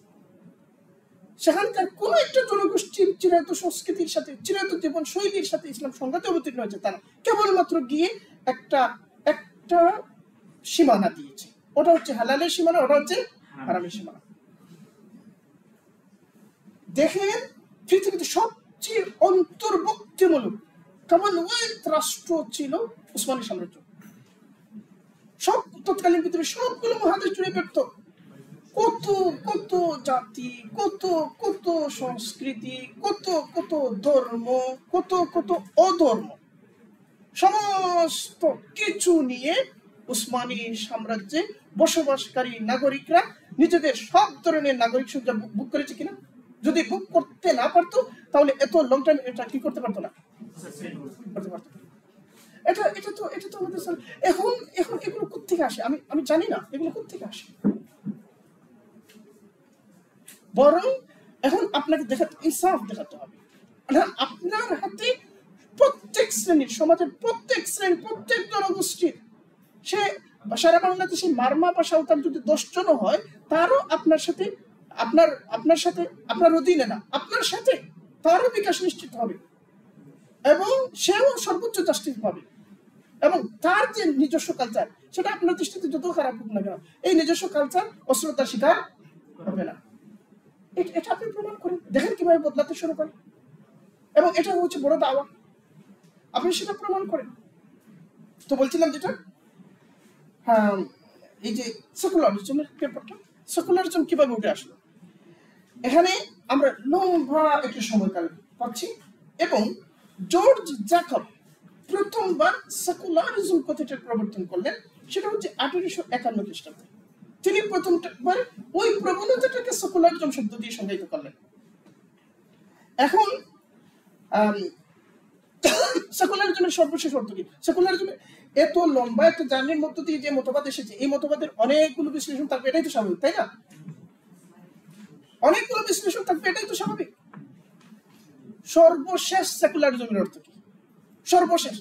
সেখানকার কোন একটা জনগোষ্ঠীর চিরায়ত সংস্কৃতির সাথে, চিরায়ত জীবন শৈলীর সাথে ইসলাম সংঘাতে অবতীর্ণ হয়েছে, তারা কেবলমাত্র গিয়ে একটা সীমানা দিয়েছে, ওটা হচ্ছে হালালের সীমানা, ওটা হচ্ছে হারামের সীমানা। দেখেন, পৃথিবীতে সবচেয়ে অন্তর্ভুক্তিমূলক কমনওয়েলথ রাষ্ট্র ছিল উসমানী সাম্রাজ্য। সব তৎকালীন পৃথিবীর সবগুলো মহাদেশ জুড়ে ব্যক্ত, কত জাতি, কত সংস্কৃতি, কত ধর্ম, কত অধর্ম, সমস্ত কিছু নিয়ে উসমানী সাম্রাজ্যে বসবাসকারী নাগরিকরা নিজেদের সব ধরনের নাগরিক সুবিধা বুক করেছে কিনা? যদি বুক করতে না পারতো তাহলে এত লং টাইম এটা কি করতে পারতো না, করতে পারতো। এটা তো আমাদের এখন এগুলো কোত্থেকে আসে আমি জানি না, এগুলো কোত্থেকে আসে। বরং এখন আপনাকে ইনসাফ দেখাতে হবে। আপনার হাতে প্রত্যেক শ্রেণীর, সমাজের প্রত্যেক শ্রেণী, প্রত্যেক জনগোষ্ঠীর, সে সারা বাংলাদেশে মারমা পাশাও তার যদি 10 জন হয়, তারও আপনার সাথে আপনার অধীনে না, আপনার সাথে তারও বিকাশ নিশ্চিত হবে এবং সেও সর্বোচ্চ জাস্টিস পাবে। এবং তার যে নিজস্ব কালচার, সেটা আপনার দৃষ্টিতে যত খারাপ হোক না কেন, এই নিজস্ব কালচার অশ্রদ্ধার শিকার হবে না। এটা আপনি প্রমাণ করেন, দেখেন কিভাবে বদলাতে শুরু করেন, এবং এটা হচ্ছে বড় দাওয়া, আপনি সেটা প্রমাণ করেন। তো বলছিলাম যেটা, হ্যাঁ, এই যে সেকুলারিজমের ব্যাপারটা, সেকুলারিজম কিভাবে উঠে আসলো, এখানে আমরা লম্বা একটা সময়কাল পাচ্ছি। এবং জর্জ জ্যাকব প্রথমবার সেকুলারিজম কথাটার প্রবর্তন করলেন, সেটা হচ্ছে 1851 খ্রিস্টাব্দে। তিনি প্রথমবার ওই প্রবণতাটাকে সেকুলারিজম শব্দ দিয়ে সংজ্ঞায়িত করলেন। এখন সেকুলারিজমের সর্বশেষ অর্থ কি? সেকুলারিজমের এত লম্বা একটা জার্নির মধ্য দিয়ে যে মতবাদ এসেছে, এই মতবাদের অনেকগুলো বিশ্লেষণ থাকবে, এটাই তো স্বাভাবিক, তাই না? অনেকগুলো বিশ্লেষণ থাকবে, এটাই তো স্বাভাবিক। সর্বশেষ সেকুলারিজমের অর্থ কি? সর্বশেষ,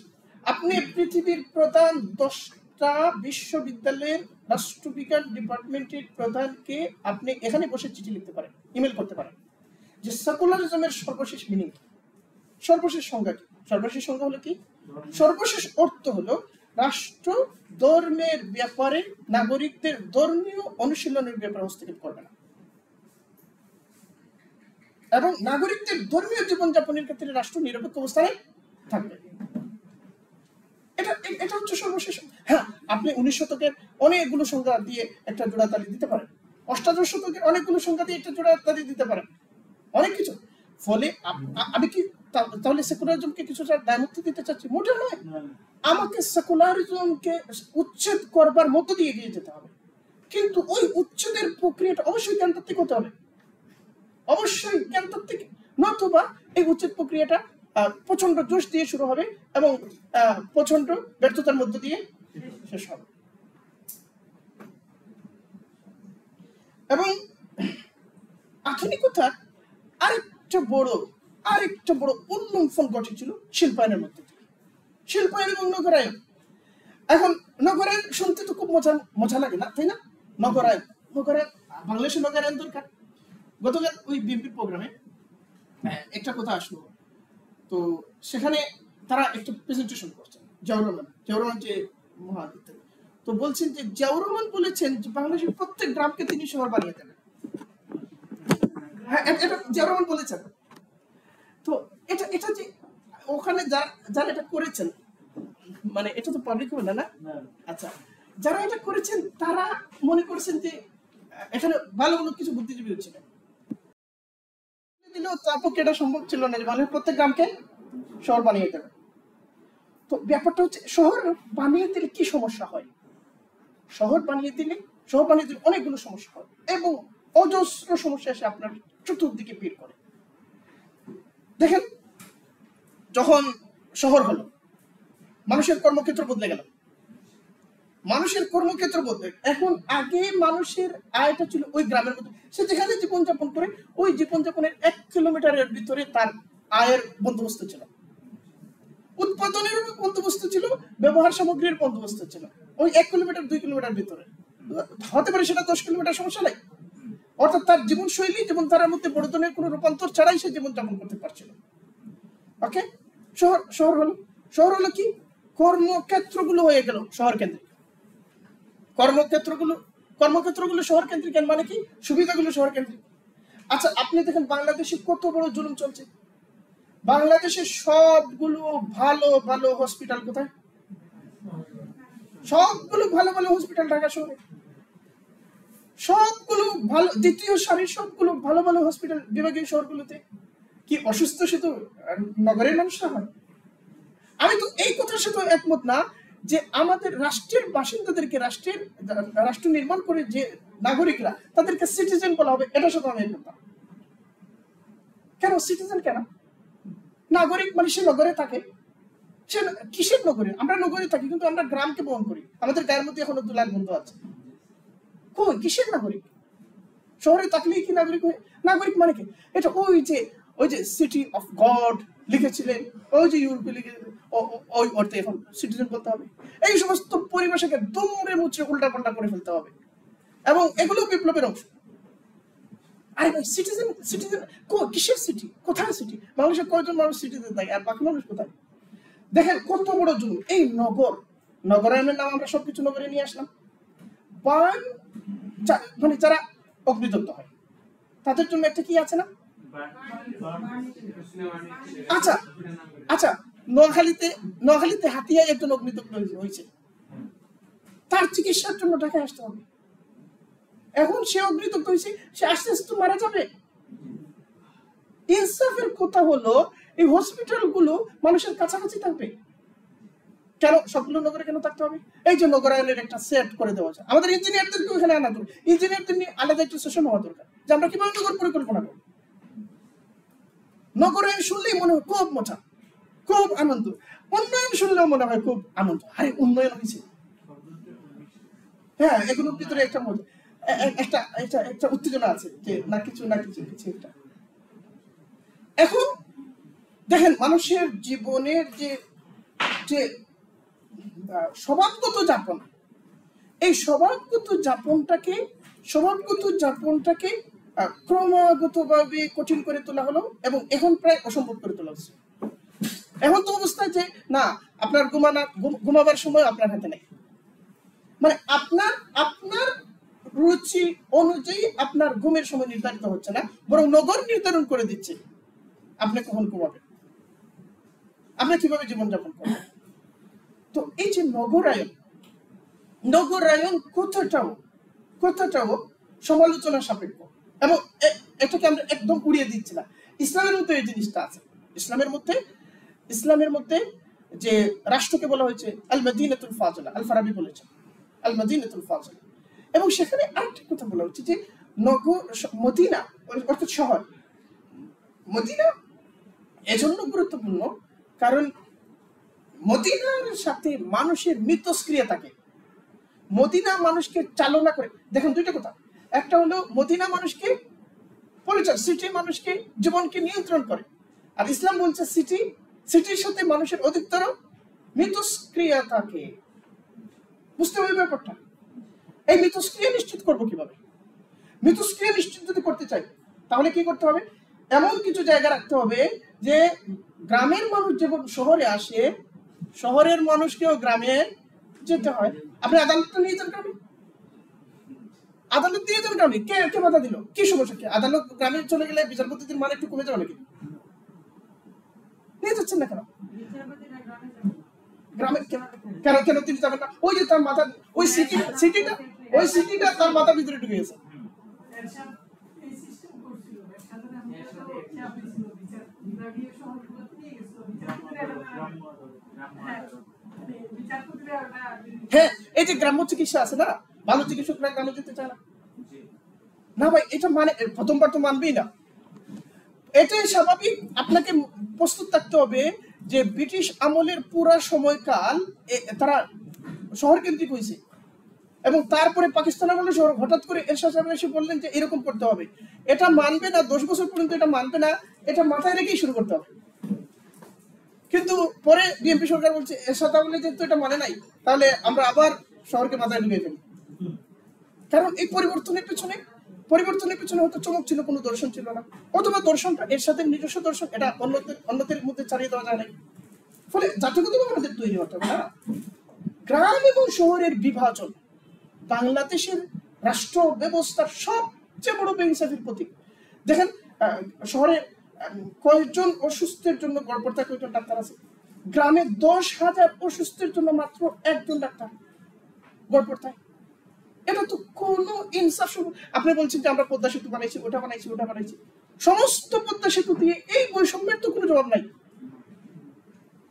আপনি পৃথিবীর প্রধান 10টা বিশ্ববিদ্যালয়ের রাষ্ট্রবিজ্ঞান ডিপার্টমেন্টের প্রধানকে আপনি এখানে বসে চিঠি লিখতে পারেন, ইমেল করতে পারেন যে সেকুলারিজমের সর্বশেষ মিনিং কি, সর্বশেষ সংজ্ঞা কি। সর্বশেষ সংজ্ঞা হলো কি? সর্বশেষ অর্থ হলো রাষ্ট্র ধর্মের ব্যাপারে নাগরিকদের ধর্মীয় অনুশীলনের ব্যাপারে হস্তক্ষেপ করবে না এবং নাগরিকদের ধর্মীয় জীবনযাপনের ক্ষেত্রে রাষ্ট্র নিরপেক্ষ অবস্থানে থাকবে। এটা হচ্ছে সর্বশেষ। হ্যাঁ, আপনি 19 শতকের অনেকগুলো সংজ্ঞা দিয়ে একটা জোড়াতালি দিতে পারেন, অষ্টাদশ শতকের অনেকগুলো সংখ্যা দিয়ে একটা জোড়া ইত্যাদি দিতে পারেন, অনেক কিছু। ফলে আমি কি তাহলে সেকুলারিজমকে কিছুটা দায়মুক্তি দিতে চাচ্ছি? মোটেও নয়। আমাকে সেকুলারিজমকে উচ্ছেদ করবার মধ্য দিয়ে এগিয়ে যেতে হবে, কিন্তু ওই উচ্ছেদের প্রক্রিয়াটা অবশ্যই জ্ঞানতাত্ত্বিক হতে হবে, অবশ্যই জ্ঞানতাত্ত্বিক, নতুবা এই উচ্ছেদ প্রক্রিয়াটা প্রচন্ড জোশ দিয়ে শুরু হবে এবং প্রচন্ড ব্যর্থতার মধ্য দিয়ে শেষ হবে। এবং আধুনিকতার আরেকটা বড় উন্মোচন ঘটেছিল শিল্পায়নের মধ্যে দিয়ে, শিল্পায়ন এবং নগরায়ন। এখন নগরায়ন শুনতে তো খুব মজা লাগে না, তাই না? নগরায়ন বাংলাদেশে নগরায়ন দরকার। গতকাল ওই বিএনপি প্রোগ্রামে একটা কথা আসলো, তো সেখানে তারা একটা প্রেজেন্টেশন করছেন, জিয়াউর রহমান যে মহান, তো বলছেন যে জিয়াউর রহমান বলেছেন যে বাংলাদেশের প্রত্যেক গ্রামকে তিনি শহর বানিয়ে দেবেন। হ্যাঁ, এটা জিয়াউর রহমান বলেছেন। তো এটা যে ওখানে যারা এটা করেছেন, মানে এটা তো পাবলিক হবে না। আচ্ছা, যারা এটা করেছেন তারা মনে করেছেন যে এখানে ভালো কিছু বুদ্ধিজীবী হচ্ছে না, দিলেও তার পক্ষে এটা সম্ভব ছিল না যে বাংলাদেশের প্রত্যেক গ্রামকে শহর বানিয়ে দেবে। তো ব্যাপারটা হচ্ছে শহর বানিয়ে দিলে কি সমস্যা হয়? শহর বানিয়ে দিলে অনেকগুলো সমস্যা হয় এবং অজস্র সমস্যা এসে আপনার চতুর্দিকে ভিড় করে। দেখেন, যখন শহর হলো, মানুষের কর্মক্ষেত্র বদলে গেল, এখন আগে মানুষের আয়টা ছিল ওই গ্রামের মধ্যে, সে যেখানে জীবনযাপন করে ওই জীবনযাপনের 1 কিলোমিটারের ভিতরে তার আয়ের বন্দোবস্ত ছিল, উৎপাদনের বন্দোবস্ত ছিল, ব্যবহার সামগ্রীর বন্দোবস্ত ছিল ওই 1 কিলোমিটার 2 কিলোমিটার ভিতরে। হতে পারে সেটা 10 কিলোমিটার, সমস্যা নাই। অর্থাৎ তার জীবনশৈলী, জীবনধারার মধ্যে বড় ধরনের কোনো রূপান্তর ছাড়াই সে জীবনযাপন করতে পারছিল। ওকে, শহর হলো কি? কর্মক্ষেত্রগুলো হয়ে গেল শহর কেন্দ্রিক। কর্মক্ষেত্রগুলো শহর কেন্দ্রিক মানে কি? সুবিধাগুলো শহর কেন্দ্রিক। আচ্ছা, আপনি দেখেন বাংলাদেশে কত বড় জুলুম চলছে। বাংলাদেশের সবগুলো ভালো হসপিটাল কোথায়? সবগুলো ভালো হসপিটাল ঢাকা শহরে, সবগুলো ভালো দ্বিতীয় সারির সবগুলো ভালো হসপিটাল বিভাগীয় শহরগুলোতে। কি অসুস্থ শুধু নগরের মানুষরা হয়? আমি তো এই কথার সাথে একমত না যে আমাদের রাষ্ট্রের বাসিন্দাদেরকে, রাষ্ট্র নির্মাণ করে যে নাগরিকরা, তাদেরকে সিটিজেন বলা হবে, এটার সাথে আমি একমত না। কেন সিটিজেন? কেন নাগরিক? মানে সে নগরে থাকে। সে কিসের নগরে? আমরা নগরে থাকি, কিন্তু আমরা গ্রামকে বহন করি। আমাদের গায়ের মধ্যে এখনো 2 লাখ বন্ধু আছে। কই কিসের নাগরিক? শহরে থাকলেই কি নাগরিক হয়? নাগরিক মানে কি? এটা ওই যে সিটি অফ গড লিখেছিলেন, ওই যে ইউরোপে লিখেছিলেন, ওই অর্থে এখন সিটিজেন বলতে হবে। এই সমস্ত পরিবেশকে দুমড়ে মুচড়ে উল্টাপাল্টা করে ফেলতে হবে, এবং এগুলো বিপ্লবের অংশ। আরে ভাই, সিটিজেন কিসের সিটি? কোথায় সিটি? বাংলাদেশের কয়জন মানুষ সিটিজেন থাকে আর বাকি মানুষ কোথায়? দেখেন কত বড় জুলুম। এই নগরায়নের নাম আমরা সবকিছু নগরে নিয়ে আসলাম। মানে যারা অগ্নিদগ্ধ হয় তাদের জন্য একটা কি আছে না? আচ্ছা, নোয়াখালীতে হাতিয়ায় একজন অগ্নিদগ্ধ হয়েছে, তার চিকিৎসার জন্য ঢাকায় আসতে হবে। এখন সে অগ্নিদগ্ধ হয়েছে, সে আস্তে আস্তে মারা যাবে। ইনসাফের কথা হলো এই হসপিটাল গুলো মানুষের কাছাকাছি থাকবে। কেন সবগুলো নগরে কেন থাকতে হবে? এই যে নগরায়নের একটা সেট করে দেওয়া যায়। আমাদের ইঞ্জিনিয়ারদেরকে ওখানে আনা দরকার, ইঞ্জিনিয়ারদের নিয়ে আলাদা একটা সেশন হওয়া দরকার যে আমরা কিভাবে নগর পরিকল্পনা করব। নগরায়ন শুনলেই মনে হয় খুব মজা, খুব আনন্দ। উন্নয়ন শুনলেও মনে হয় খুব আনন্দ। আরে উন্নয়ন হয়েছে, হ্যাঁ, এগুলোর ভিতরে একটা মজা, একটা উত্তেজনা আছে যে না কিছু একটা। এখন দেখেন মানুষের জীবনের যে স্বভাবগত যাপন, এই স্বভাবগত যাপনটাকে ক্রমাগতভাবে কঠিন করে তোলা হলো এবং এখন প্রায় অসম্ভব করে তোলা হচ্ছে। এখন তো অবস্থা যে না, আপনার ঘুমাবার সময় আপনার হাতে নেই। মানে আপনার রুচি অনুযায়ী আপনার ঘুমের সময় নির্ধারিত হচ্ছে না, বরং নগর নির্ধারণ করে দিচ্ছে আপনি কখন ঘুমাবেন, আপনি কিভাবে জীবনযাপন করবেন। তো এই যে নগরায়ন কথাটাও সমালোচনা সাপেক্ষ, এবং এটাকে আমরা একদম উড়িয়ে দিচ্ছি না। ইসলামের মধ্যে এই জিনিসটা আছে। ইসলামের মধ্যে যে রাষ্ট্রকে বলা হয়েছে আল মদিনাতুল ফাজিলা, আল ফারাবি বলেছেন আল মদিনাতুল ফাজিলা। এবং সেখানে আরেকটা কথা বলা হচ্ছে যে নগর মদিনা অর্থাৎ শহর, মদিনা এজন্য গুরুত্বপূর্ণ কারণ মদিনার সাথে মানুষের মিথস্ক্রিয়া থাকে। মদিনা মানুষকে চালনা করে। দেখেন দুইটা কথা, একটা হলো মদিনা মানুষকে পরিচয়, সিটি মানুষকে জীবনকে নিয়ন্ত্রণ করে, আর ইসলাম বলছে সিটির সাথে মানুষের অধিকতর মিথস্ক্রিয়া থাকে। বুঝতে হবে ব্যাপারটা। এই মিথস্ক্রিয়া নিশ্চিত করবো কিভাবে? মিথস্ক্রিয়া নিশ্চিত যদি করতে চাই তাহলে কি করতে হবে? এমন কিছু জায়গা রাখতে হবে যে গ্রামের মানুষ যেমন শহরে আসে, শহরের মানুষকেও গ্রামে যেতে হয়। আপনি আদালতটা নিয়ে যান গ্রামে, আদালত দিয়ে যান গ্রামে, কে বাধা দিল? কি সমস্যা? কি আদালত গ্রামে চলে গেলে বিচার পদ্ধতির মান একটু কমে যাবে নাকি? নিয়ে যাচ্ছেন না কেন? গ্রামে কেন তিনি যাবেন না? ওই যে তার মাথা, ওই সিটিটা তার মাথার ভিতরে ঢুকে গেছে। হ্যাঁ, এই যে গ্রাম্য চিকিৎসা আছে না, ভালো চিকিৎসকরা গ্রামে যেতে চায় না ভাই, এটা মানে প্রথমবার তো মানবেই না। এটাই স্বাভাবিক। আপনাকে প্রস্তুত থাকতে হবে যে ব্রিটিশ আমলের পুরা সময়কাল তারা শহর কেন্দ্রিক হয়েছে, এবং তারপরে পাকিস্তান আমলে শহর হঠাৎ করে এরশাদ সাহেব এসে বললেন যে এরকম করতে হবে। এটা মানবে না, 10 বছর পর্যন্ত এটা মানবে না, এটা মাথায় রেখেই শুরু করতে হবে। কিন্তু পরে বিএনপি সরকার বলছে এরশাদ আমলে যেহেতু এটা মানে নাই, তাহলে আমরা আবার শহরকে মাথায় ঢুকিয়ে ফেলি। কারণ এই পরিবর্তনের পিছনে হয়তো চমক ছিল, কোনো দর্শন ছিল না, অথবা দর্শনটা এর সাথে নিজস্ব দর্শন, এটা অন্যদের মধ্যে ছাড়িয়ে দেওয়া যায় না। ফলে জাতিগতভাবে আমাদের তৈরি হতে হবে না। গ্রাম এবং শহরের বিভাজন বাংলাদেশের রাষ্ট্র ব্যবস্থার সবচেয়ে বড় বেইনসাফির প্রতীক। দেখেন শহরে কয়েকজন অসুস্থের জন্য গড়পড়তা কয়েকজন ডাক্তার আছে, গ্রামে 10,000 অসুস্থের জন্য মাত্র একজন ডাক্তার গড়পড়তায়। এটা তো কোনো ইনসাফ। আপনি বলছেন যে আমরা পদ্মা সেতু বানাইছি, ওটা বানাইছি, সমস্ত পদ্মা সেতু দিয়ে এই বৈষম্যের তো কোনো জবাব নাই।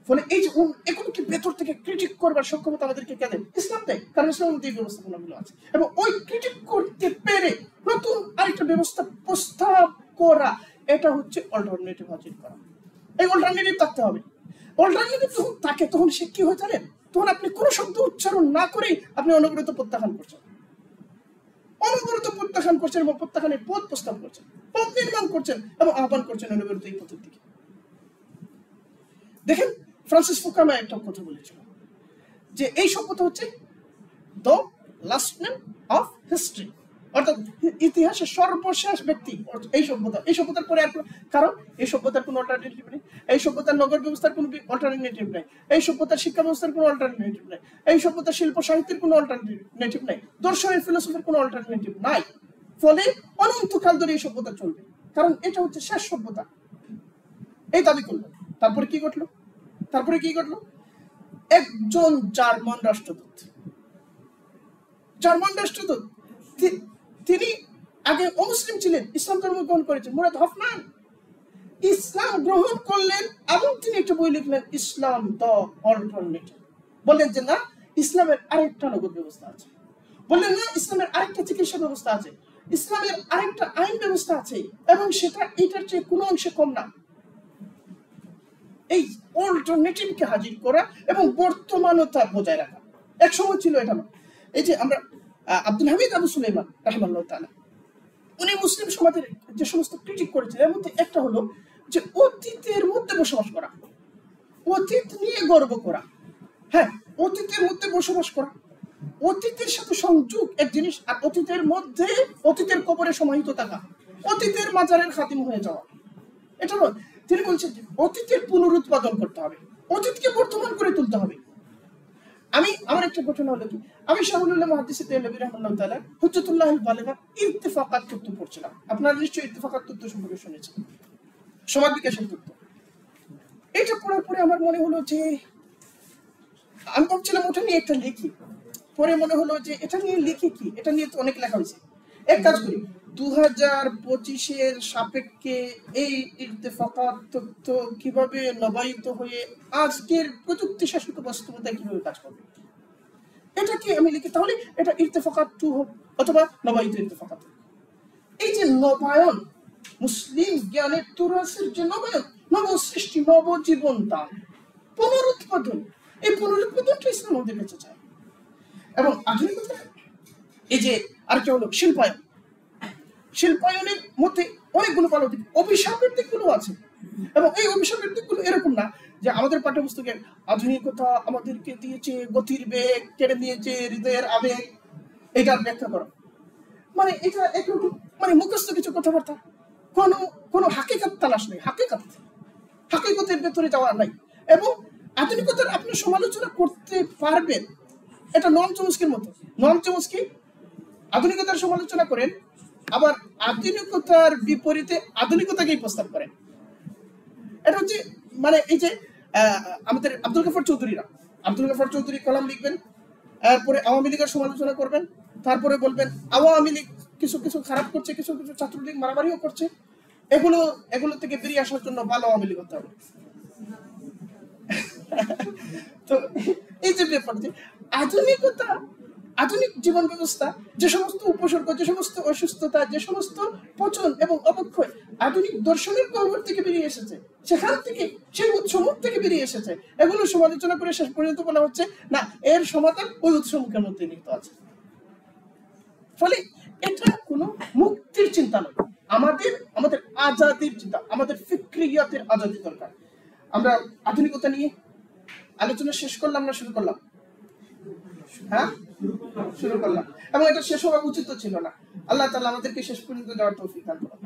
ফলে এই যে এগুলো কি ভেতর থেকে ক্রিটিক করবার সক্ষমতা আমাদেরকে কে দেয়? ইসলাম দেয়, কারণ ইসলামের মধ্যে এই ব্যবস্থাপনাগুলো আছে। এবং ওই ক্রিটিক করতে পেরে নতুন আরেকটা ব্যবস্থা প্রস্তাব করা, এটা হচ্ছে অল্টারনেটিভ হাজির করা। এই অল্টারনেটিভ থাকতে হবে। অল্টারনেটিভ যখন থাকে তখন সে কি হয়ে জানেন? তখন আপনি কোনো শব্দ উচ্চারণ না করেই আপনি অনবরত প্রত্যাখ্যান করছেন এবং প্রত্যাখ্যানের পথ প্রস্তাব করছেন, পথ নির্মাণ করছেন এবং আহ্বান করছেন অনবরত এই পথের দিকে। দেখেন ফ্রান্সিস ফুকামা একটা কথা বলেছিল যে এই সভ্যতা হচ্ছে the last name of history, অর্থাৎ ইতিহাসের সর্বশেষ ব্যক্তি এই সভ্যতার পরে আর কারণ এই সভ্যতার কোনো অল্টারনেটিভ নেই, এই সভ্যতার নগর ব্যবস্থার কোনো অল্টারনেটিভ নেই, এই সভ্যতার শিক্ষা ব্যবস্থার কোনো অল্টারনেটিভ নেই, এই সভ্যতার শিল্প সাহিত্যের কোনো অল্টারনেটিভ নেই, দর্শনের ফিলোসফির কোনো অল্টারনেটিভ নাই। ফলে অনন্তকাল ধরে এই সভ্যতা চলবে, কারণ এটা হচ্ছে শেষ সভ্যতা। এই দাবি করলো। তারপরে কি ঘটলো? একজন জার্মান রাষ্ট্রদূত তিনি আগে অমুসলিম ছিলেন, ইসলাম ধর্ম গ্রহণ করেছেন, মুরাদ হফম্যান ইসলাম গ্রহণ করলেন এবং তিনি একটা বই লিখলেন, ইসলাম দ্য অল্টারনেটিভ। বললেন যে না, ইসলামের আরেকটা নগর ব্যবস্থা আছে, বললেন না ইসলামের আরেকটা চিকিৎসা ব্যবস্থা আছে, ইসলামের আরেকটা আইন ব্যবস্থা আছে, এবং সেটা এটার চেয়ে কোনো অংশে কম না। এই অল্টারনেটিভকে হাজির করা এবং বর্তমানতা বজায় রাখা। এক সময় ছিল এটা না। এই যে আমরা আব্দুল হামিদ আবু সুলাইমান রাহিমাহুল্লাহ তাআলা, উনি মুসলিম সমাজের যে সমস্ত ক্রিটিক করেছেন এর মধ্যে একটা হলো যে অতীতের মধ্যে বসবাস করা, অতীত নিয়ে গর্ব করা। হ্যাঁ, অতীতের মধ্যে বসবাস করা, অতীতের সাথে সংযোগ এক জিনিস, আর অতীতের কবরে সমাহিত থাকা, অতীতের মাজারের খাদিম হয়ে যাওয়া, এটা নয়। তিনি বলছেন যে অতীতের পুনরুৎপাদন করতে হবে, অতীতকে বর্তমান করে তুলতে হবে। আমার একটা ঘটনা হলো কি, আমি শাহুল্লাহ মুহাদ্দিস দেহলভী রাহিমাহুল্লাহ তাআলা হুজ্জাতুল্লাহিল বালিগা ইত্তেফাকাত তত্ত্ব পড়ছিলাম। আপনারা নিশ্চয়ই ইত্তেফাকাত তত্ত্ব সম্পর্কে শুনেছেন, সমাজ বিকাশের তত্ত্ব। এটা পড়ার পরে আমার মনে হলো যে আমি ভাবছিলাম ওটা নিয়ে একটা লিখি, পরে মনে হলো যে এটা নিয়ে লিখি কি, এটা নিয়ে তো অনেক লেখা হয়েছে, এক কাজ করি, 2025-এর সাপেক্ষে এই ইত্তেফাকাত তথ্য কিভাবে নবায়িত হয়ে আজকের প্রযুক্তি শাসিত বাস্তবতায় কিভাবে কাজ করবে, এটাকে আমি লিখি, তাহলে এটা ইত্তেফাকাত 2 হোক অথবা নবায়িত ইত্তেফাকাত। এই যে নবায়ন, মুসলিম জ্ঞানের তুরাসের যে নবায়ন, নবসৃষ্টি, নবজীবন দান, পুনরুৎপাদন, এই পুনরুৎপাদনটা ইসলাম আমাদের কাছে চায়। এবং আধুনিকতা, এই যে আরেকটা হলো শিল্পায়ন। শিল্পায়নের মধ্যে অনেকগুলো ভালো দিক, অভিশাপের দিকগুলো আছে। এবং এই অভিশাপের দিকগুলো এরকম না যে আমাদের পাঠ্যপুস্তকে আধুনিকতা আমাদেরকে দিয়েছে গতির বেগ, কেড়ে নিয়েছে হৃদয়ের আবেগ, এটার ব্যাখ্যা করো, মানে এটা একটু মানে মুখস্থ কিছু কথাবার্তা, কোনো কোনো হাকিকাত তালাশ নেই, হাকিকতের ভেতরে যাওয়া নাই। এবং আধুনিকতার আপনি সমালোচনা করতে পারবেন, এটা নন চমস্কির মতো। নন চমস্কি আধুনিকতার সমালোচনা করেন, আবার আধুনিকতার বিপরীতে আধুনিকতাকেই প্রস্তাব করেন। এটা হচ্ছে মানে এই যে আমাদের আব্দুল গফর চৌধুরী কলাম লিখবেন, এরপরে আওয়ামী লীগের সমালোচনা করবেন, তারপরে বলবেন আওয়ামী লীগ কিছু কিছু খারাপ করছে, কিছু কিছু ছাত্রলীগ মারামারিও করছে, এগুলো থেকে বেরিয়ে আসার জন্য ভালো আওয়ামী লীগ হতে হবে। তো এই যে ব্যাপার, যে আধুনিকতা, আধুনিক জীবন ব্যবস্থা, যে সমস্ত উপসর্গ, যে সমস্ত অসুস্থতা, যে সমস্ত পচন এবং অবক্ষয় আধুনিক দর্শনের গহ্বর থেকে বেরিয়ে এসেছে, সেখান থেকে, সেই উৎসমুখ থেকে বেরিয়ে এসেছে, এগুলো সমালোচনা করে শেষ পর্যন্ত বলা হচ্ছে না, এর সমাধান ওই উৎসমুখের মধ্যে নিহিত আছে। ফলে এটা কোনো মুক্তির চিন্তা নয়, আমাদের আজাদির চিন্তা, আমাদের ফিক্রিয়াতের আজাদি দরকার। আমরা আধুনিকতা নিয়ে আলোচনা শেষ করলাম না শুরু করলাম? হ্যাঁ, শুরু করলাম, এবং এটা শেষ হওয়া উচিত ছিল না। আল্লাহ তাআলা আমাদেরকে শেষ পর্যন্ত যাওয়ার তৌফিক দান করুন।